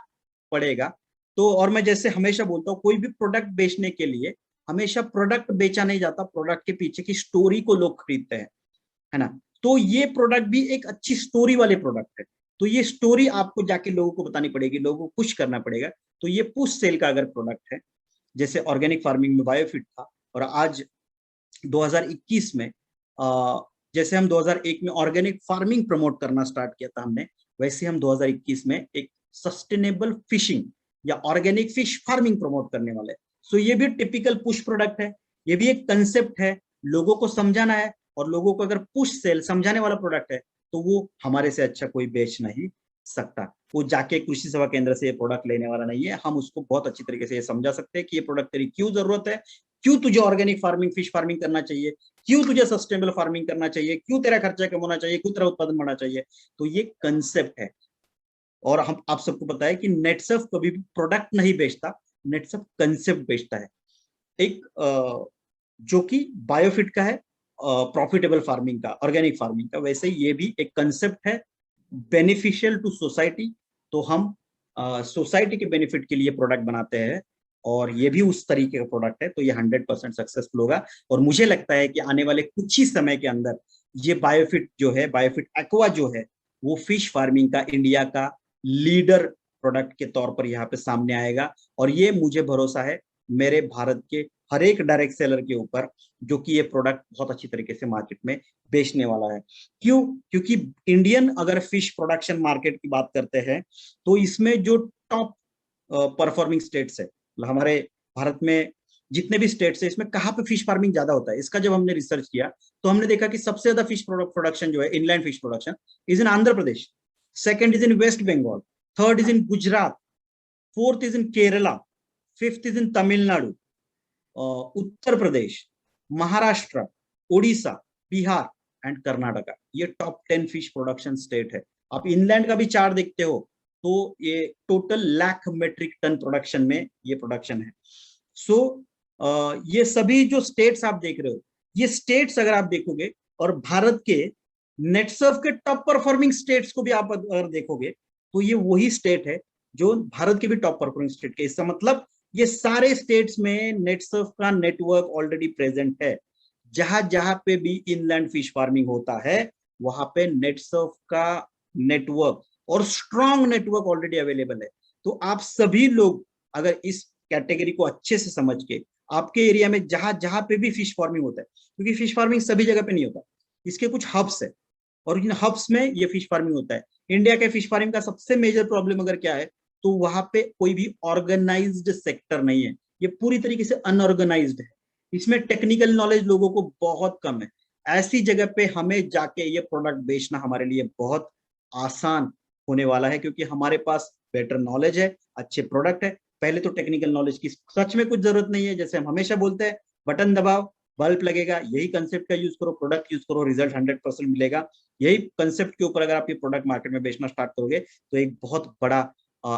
पड़ेगा। तो और मैं जैसे हमेशा बोलता हूँ, कोई भी प्रोडक्ट बेचने के लिए हमेशा प्रोडक्ट बेचा नहीं जाता, प्रोडक्ट के पीछे की स्टोरी को लोग खरीदते हैं, है ना। तो ये प्रोडक्ट भी एक अच्छी स्टोरी वाले प्रोडक्ट है, तो ये स्टोरी आपको जाके लोगों को बतानी पड़ेगी, लोगों को पुश करना पड़ेगा। तो ये पुश सेल का अगर प्रोडक्ट है, जैसे ऑर्गेनिक फार्मिंग में बायोफिट था, और आज 2021 में जैसे हम 2001 में ऑर्गेनिक फार्मिंग प्रमोट करना स्टार्ट किया था हमने, वैसे हम 2021 में एक सस्टेनेबल फिशिंग या ऑर्गेनिक फिश फार्मिंग प्रमोट करने वाले। सो ये भी टिपिकल पुश प्रोडक्ट है, ये भी एक कंसेप्ट है, लोगों को समझाना है। और लोगों को अगर पुश सेल समझाने वाला प्रोडक्ट है तो वो हमारे से अच्छा कोई बेच नहीं सकता। वो जाके कृषि सेवा केंद्र से ये प्रोडक्ट लेने वाला नहीं है, हम उसको बहुत अच्छी तरीके से ये समझा सकते हैं कि ये प्रोडक्ट तेरी क्यों जरूरत है, क्यों तुझे ऑर्गेनिक फार्मिंग फिश फार्मिंग करना चाहिए, क्यों तुझे सस्टेनेबल फार्मिंग करना चाहिए, क्यों तेरा खर्चा कम होना चाहिए, क्यों तेरा उत्पादन बढ़ना चाहिए। तो ये कंसेप्ट है। और हम आप सबको पता है कि नेटसर्फ कभी भी प्रोडक्ट नहीं बेचता, नेटसर्फ कंसेप्ट बेचता है, एक जो कि बायोफिट का है, प्रॉफिटेबल फार्मिंग का, ऑर्गेनिक फार्मिंग का। वैसे ये भी एक कंसेप्ट है, बेनिफिशियल टू सोसाइटी। तो हम सोसाइटी के बेनिफिट के लिए प्रोडक्ट बनाते हैं, और ये भी उस तरीके का प्रोडक्ट है, तो ये 100% सक्सेसफुल होगा। और मुझे लगता है कि आने वाले कुछ ही समय के अंदर ये बायोफिट जो है, बायोफिट एक्वा जो है, वो फिश फार्मिंग का इंडिया का लीडर प्रोडक्ट के तौर पर यहाँ पे सामने आएगा। और ये मुझे भरोसा है मेरे भारत के हर एक डायरेक्ट सेलर के ऊपर, जो कि ये प्रोडक्ट बहुत अच्छी तरीके से मार्केट में बेचने वाला है। क्यों? क्योंकि इंडियन अगर फिश प्रोडक्शन मार्केट की बात करते हैं तो इसमें जो टॉप परफॉर्मिंग स्टेट्स है, हमारे भारत में जितने भी स्टेट्स है, इसमें कहाँ पे फिश फार्मिंग ज्यादा होता है, इसका जब हमने रिसर्च किया तो हमने देखा कि सबसे ज्यादा फिश प्रोडक्शन जो है, inland fish production is in Andhra Pradesh, second is in West Bengal, third is in Gujarat, fourth is in Kerala, fifth is in Tamil Nadu, Uttar Pradesh, Maharashtra, Orissa, Bihar and Karnataka. ये टॉप 10 फिश प्रोडक्शन स्टेट है। आप इनलैंड का भी चार्ट देखते हो तो ये total lakh metric ton production में ये प्रोडक्शन है। सो ये सभी जो स्टेट्स आप देख रहे हो, ये स्टेट्स अगर आप देखोगे और भारत के नेटसर्फ के टॉप परफॉर्मिंग स्टेट्स को भी आप अगर देखोगे तो ये वही स्टेट है जो भारत के भी टॉप परफॉर्मिंग स्टेट के। इसका मतलब ये सारे स्टेट्स में नेटसर्फ का नेटवर्क ऑलरेडी प्रेजेंट है। जहां जहां पे भी इनलैंड फिश फार्मिंग होता है वहां पे नेटसर्फ का नेटवर्क और स्ट्रॉन्ग नेटवर्क ऑलरेडी अवेलेबल है। तो आप सभी लोग अगर इस कैटेगरी को अच्छे से समझ के आपके एरिया में जहां जहां पे भी फिश फार्मिंग होता है, क्योंकि फिश फार्मिंग सभी जगह पे नहीं होता, इसके कुछ हब्स है और इन हब्स में ये फिश फार्मिंग होता है। इंडिया के फिश फार्मिंग का सबसे मेजर प्रॉब्लम अगर क्या है तो वहां पे कोई भी ऑर्गेनाइज्ड सेक्टर नहीं है, ये पूरी तरीके से अनऑर्गेनाइज्ड है। इसमें टेक्निकल नॉलेज लोगों को बहुत कम है। ऐसी जगह पे हमें जाके ये प्रोडक्ट बेचना हमारे लिए बहुत आसान होने वाला है, क्योंकि हमारे पास बेटर नॉलेज है, अच्छे प्रोडक्ट है। पहले तो टेक्निकल नॉलेज की सच में कुछ जरूरत नहीं है। जैसे हम हमेशा बोलते हैं, बटन दबाओ बल्ब लगेगा, यही कंसेप्ट का यूज करो, प्रोडक्ट यूज करो, रिजल्ट 100% मिलेगा। यही कंसेप्ट के ऊपर अगर आप ये प्रोडक्ट मार्केट में बेचना स्टार्ट करोगे तो एक बहुत बड़ा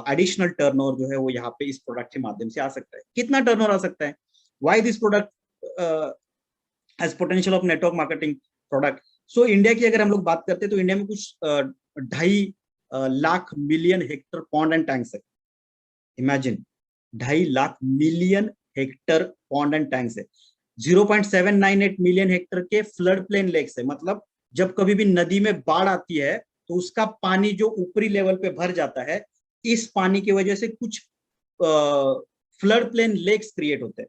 एडिशनल टर्नओवर जो है वो यहाँ पे इस प्रोडक्ट के माध्यम से आ सकता है। कितना टर्नओवर आ सकता है? Why this product has potential of network marketing product. So India की अगर हम लोग बात करते हैं तो इंडिया में कुछ 2.5 lakh million hectare pond and tanks है। Imagine, 2.5 lakh million hectare pond and tanks है। 0.798 मिलियन हेक्टर के फ्लड प्लेन लेक्स है। मतलब जब कभी भी नदी में बाढ़ आती है तो उसका पानी जो ऊपरी लेवल पे भर जाता है, इस पानी की वजह से कुछ फ्लड प्लेन लेक्स क्रिएट होते हैं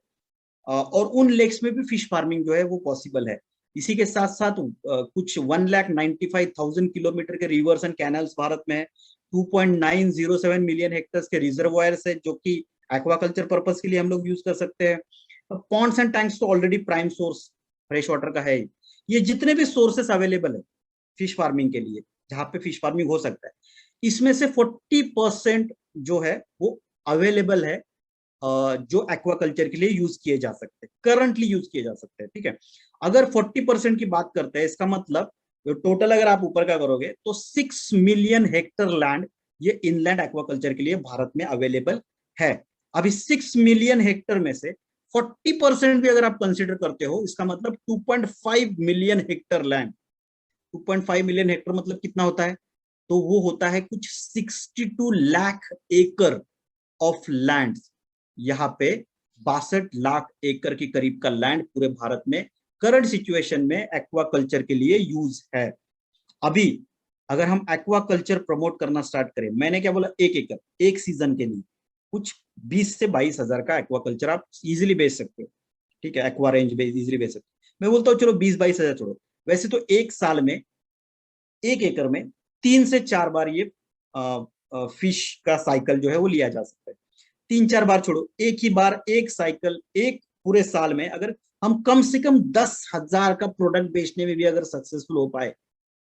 और उन लेक्स में भी फिश फार्मिंग जो है वो पॉसिबल है। इसी के साथ साथ कुछ 1,95,000 किलोमीटर के रिवर्स एंड कैनल्स भारत में है। 2.907 मिलियन हेक्टर्स के रिजर्वायर्स है जो कि एक्वाकल्चर पर्पस के लिए हम लोग यूज कर सकते हैं। पॉन्ड्स एंड टैंक्स तो already prime source fresh water का है। ये जितने भी सोर्सेस अवेलेबल है फिश फार्मिंग के लिए, जहां पे फिश फार्मिंग हो सकता है, इसमें से 40% जो है वो अवेलेबल है जो एक्वाकल्चर के लिए यूज किए जा सकते हैं, करंटली यूज किए जा सकते हैं। ठीक है, अगर 40% की बात करते हैं, इसका मतलब टोटल अगर आप ऊपर का करोगे तो 6 मिलियन हेक्टर लैंड ये इनलैंड एक्वाकल्चर के लिए भारत में अवेलेबल है। अभी 6 मिलियन हेक्टर में से 40% भी अगर आप कंसिडर करते हो, इसका मतलब 2.5 million Hector land. 2.5 million Hector मतलब कितना होता है? तो वो होता है कुछ 62 लाख एकड़ ऑफ लैंड। यहाँ पे 62 लाख एकड़ के करीब का लैंड पूरे भारत में करंट सिचुएशन में एक्वाकल्चर के लिए यूज है। अभी अगर हम एक्वाकल्चर प्रमोट करना स्टार्ट करें, मैंने क्या बोला, 1 एकड़ एक सीजन के लिए कुछ 20 से 22 हजार का एक्वाकल्चर आप इजीली बेच सकते हो। ठीक है, एक्वा रेंज में इजीली बेच सकते हो। मैं बोलता हूँ चलो 20-22 हजार छोड़ो, वैसे तो एक साल में 1 एकड़ में 3 से 4 बार ये फिश का साइकिल जो है वो लिया जा सकता है। 3-4 बार छोड़ो, एक ही बार एक साइकिल एक पूरे साल में अगर हम कम से कम 10,000 का प्रोडक्ट बेचने में भी अगर सक्सेसफुल हो पाए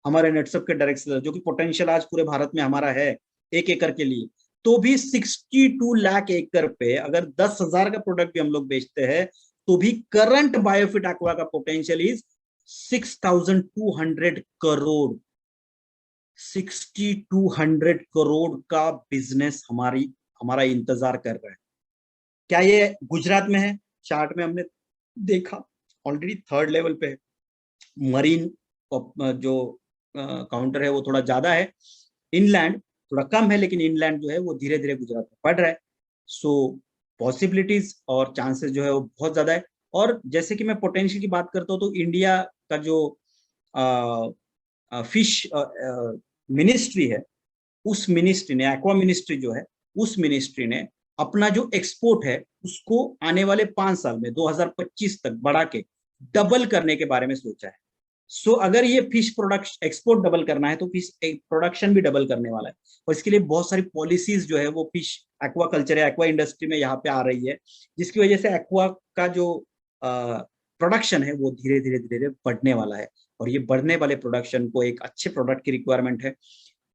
हमारे नेटसप के डायरेक्ट सेलर, जो कि पोटेंशियल आज पूरे भारत में हमारा है 1 एकड़ के लिए, तो भी 62 लाख एकड़ पे अगर 10,000 का प्रोडक्ट भी हम लोग बेचते हैं तो भी करंट बायोफिट एक्वा का पोटेंशियल इज 6,200 करोड़। 6,200 करोड़ का बिजनेस हमारा इंतजार कर रहा है। क्या ये गुजरात में है? चार्ट में हमने देखा ऑलरेडी 3rd लेवल पे है। मरीन जो काउंटर है वो थोड़ा ज्यादा है, इनलैंड थोड़ा कम है, लेकिन इनलैंड जो है वो धीरे धीरे गुजरात में बढ़ रहा है। सो पॉसिबिलिटीज और चांसेस जो है वो बहुत ज्यादा है। और जैसे कि मैं पोटेंशियल की बात करता हूँ तो इंडिया का जो फिश मिनिस्ट्री है, उस मिनिस्ट्री ने, एक्वा मिनिस्ट्री जो है, उस मिनिस्ट्री ने अपना जो एक्सपोर्ट है उसको आने वाले 5 साल में 2025 तक बढ़ा के डबल करने के बारे में सोचा है। सो अगर ये फिश प्रोडक्ट एक्सपोर्ट डबल करना है तो फिश प्रोडक्शन भी डबल करने वाला है। और इसके लिए बहुत सारी पॉलिसीज जो है वो fish aqua culture, aqua industry में यहाँ पे आ रही है, जिसकी वजह से एक्वा का जो प्रोडक्शन है वो धीरे धीरे धीरे धीरे बढ़ने वाला है। और ये बढ़ने वाले प्रोडक्शन को एक अच्छे प्रोडक्ट की रिक्वायरमेंट है,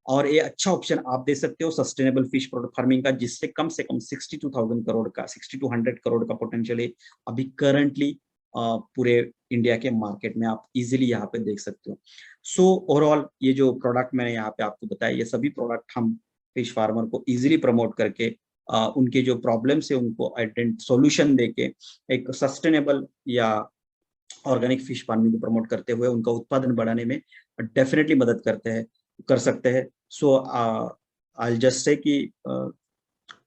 और ये अच्छा ऑप्शन आप दे सकते हो सस्टेनेबल फिश फार्मिंग का, जिससे कम से कम 62,000 करोड़ का, 6200 करोड़ का पोटेंशियल है अभी करंटली पूरे इंडिया के मार्केट में आप इजीली यहाँ पे देख सकते हो। सो ओवरऑल ये जो प्रोडक्ट मैंने यहाँ पे आपको बताया, ये सभी प्रोडक्ट हम फिश फार्मर को इजीली प्रमोट करके उनके जो प्रॉब्लम्स है उनको सोल्यूशन देके एक सस्टेनेबल या ऑर्गेनिक फिश फार्मिंग को प्रमोट करते हुए उनका उत्पादन बढ़ाने में डेफिनेटली मदद कर सकते हैं। सो आई जस्ट से कि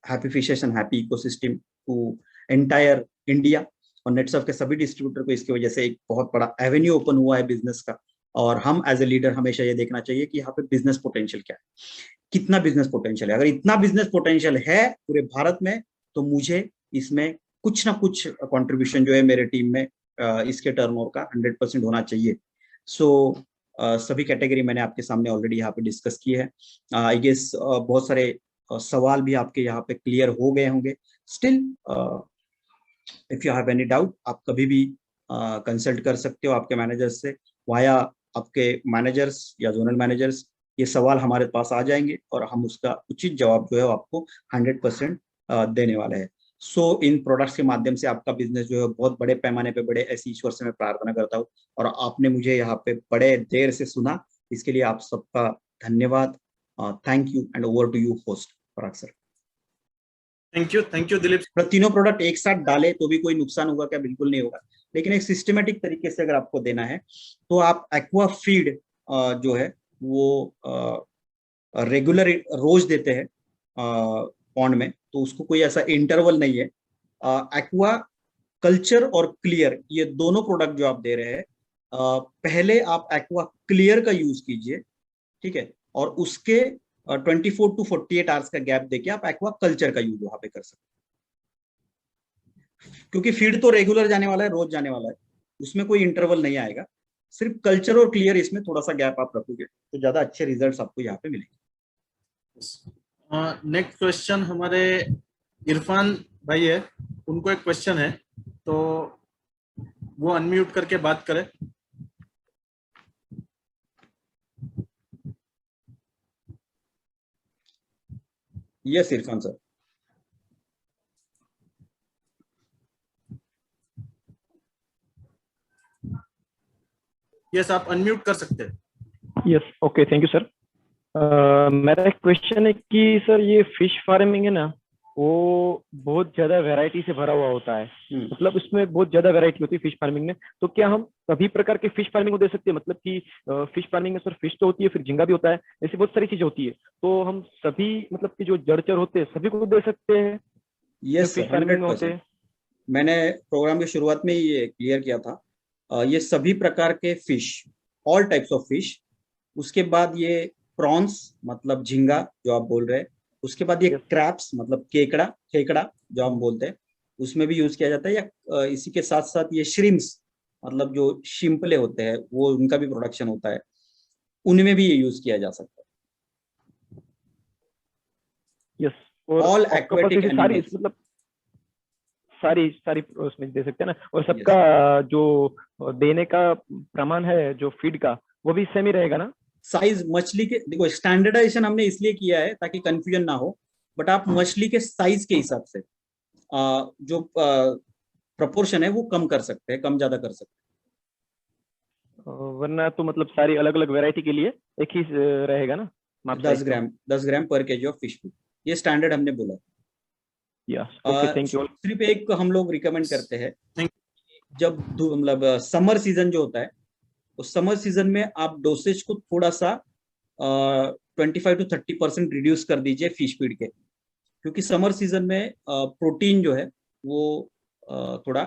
happy fishes and happy ecosystem to entire India. और नेटसर्फ के सभी डिस्ट्रीब्यूटर को इसकी वजह से एक बहुत बड़ा एवेन्यू ओपन हुआ है बिजनेस का। और हम एज ए लीडर हमेशा ये देखना चाहिए कि यहाँ पे बिजनेस पोटेंशियल क्या है, कितना बिजनेस पोटेंशियल है। अगर इतना बिजनेस पोटेंशियल है पूरे भारत में तो मुझे इसमें कुछ ना कुछ कंट्रीब्यूशन जो है मेरे टीम में इसके टर्नओवर का 100% होना चाहिए। सो सभी कैटेगरी मैंने आपके सामने ऑलरेडी यहाँ पे डिस्कस की है। आई गेस बहुत सारे सवाल भी आपके यहाँ पे क्लियर हो गए होंगे। Still if you have any doubt आप कभी भी कंसल्ट कर सकते हो आपके मैनेजर्स से, वाया आपके मैनेजर्स या जोनल मैनेजर्स। ये सवाल हमारे पास आ जाएंगे और हम उसका उचित जवाब जो है आपको 100% देने वाले हैं। सो इन प्रोडक्ट्स के माध्यम से आपका बिजनेस जो है बहुत बड़े पैमाने पे बढ़े, ऐसी ईश्वर से मैं प्रार्थना करता हूँ। और आपने मुझे यहाँ पे बड़े देर से सुना, इसके लिए आप सबका धन्यवाद। Thank you and over to you host Parag sir. Thank you Dilip. तीनों प्रोडक्ट एक साथ डाले तो भी कोई नुकसान होगा क्या? बिल्कुल नहीं होगा, लेकिन एक सिस्टमेटिक तरीके से अगर आपको देना है तो आप एक्वा फीड जो है वो रेगुलर रोज देते हैं पॉन्ड में, तो उसको कोई ऐसा इंटरवल नहीं है। एक्वा कल्चर और क्लियर ये दोनों प्रोडक्ट जो आप दे रहे हैं, पहले आप एक्वा क्लियर का यूज कीजिए, ठीक है, और उसके 24 to 48 आवर्स का गैप देके आप एक्वा कल्चर का यूज वहां पे कर सकते हैं। क्योंकि फीड तो रेगुलर जाने वाला है, रोज जाने वाला है, उसमें कोई इंटरवल नहीं आएगा। सिर्फ कल्चर और क्लियर इसमें थोड़ा सा गैप आप रखोगे तो ज्यादा अच्छे रिजल्ट्स आपको यहाँ पे मिलेंगे। नेक्स्ट क्वेश्चन हमारे इरफान भाई है, उनको एक क्वेश्चन है, तो वो अनम्यूट करके बात करें। Yes Irfan sir. यस, आप अनम्यूट कर सकते हैं। Yes, okay, thank you sir. मेरा एक क्वेश्चन है कि सर ये फिश फार्मिंग है ना, वो बहुत ज्यादा वैरायटी से भरा हुआ होता है, मतलब उसमें बहुत ज्यादा वैरायटी होती है फिश फार्मिंग में। तो क्या हम सभी प्रकार के फिश फार्मिंग को दे सकते हैं? मतलब कि फिश फार्मिंग में सर फिश तो होती है, फिर झींगा भी होता है, ऐसी बहुत सारी चीजें होती है, तो हम सभी मतलब कि जो जड़चर होते हैं सभी को दे सकते हैं? यस, फिश फार्मिंग में होते हैं। मैंने प्रोग्राम की शुरुआत में ही ये क्लियर किया था, ये सभी प्रकार के fish, all types of fish. उसके बाद ये प्रॉन्स मतलब झींगा जो आप बोल रहे हैं, उसके बाद ये क्रैप्स मतलब खेकड़ा जो हम बोलते हैं, उसमें भी यूज किया जाता है। या इसी के साथ साथ ये श्रिम्स मतलब जो शिंपले होते हैं वो, उनका भी प्रोडक्शन होता है, उनमें भी ये यूज किया जा सकता है। यस, और ऑल एक्वेटिक एनिमल्स, मतलब सारी उसमें दे सकते हैं ना। और सबका जो देने का प्रमाण है जो फीड का, वो भी सेम ही रहेगा ना? साइज मछली के, देखो स्टैंडर्डाइजेशन हमने इसलिए किया है ताकि कंफ्यूजन ना हो, बट आप मछली के साइज के हिसाब से जो प्रपोर्शन है वो कम कर सकते हैं, कम ज्यादा कर सकते हैं। वरना तो मतलब सारी अलग अलग वैरायटी के लिए एक ही रहेगा ना? 10 ग्राम पर केजी ऑफ फिश फूड, ये स्टैंडर्ड हमने बोला। Thank you. सिर्फ एक हम लोग रिकमेंड करते हैं, जब मतलब समर सीजन जो होता है, उस समर सीजन में आप डोसेज को थोड़ा सा 25 to 30% रिड्यूस कर दीजिए फिश फीड के, क्योंकि समर सीजन में प्रोटीन जो है वो थोड़ा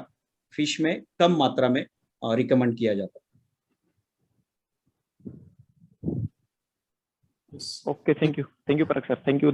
फिश में कम मात्रा में रिकमेंड किया जाता है। Okay, thank you Parag sir, thank you.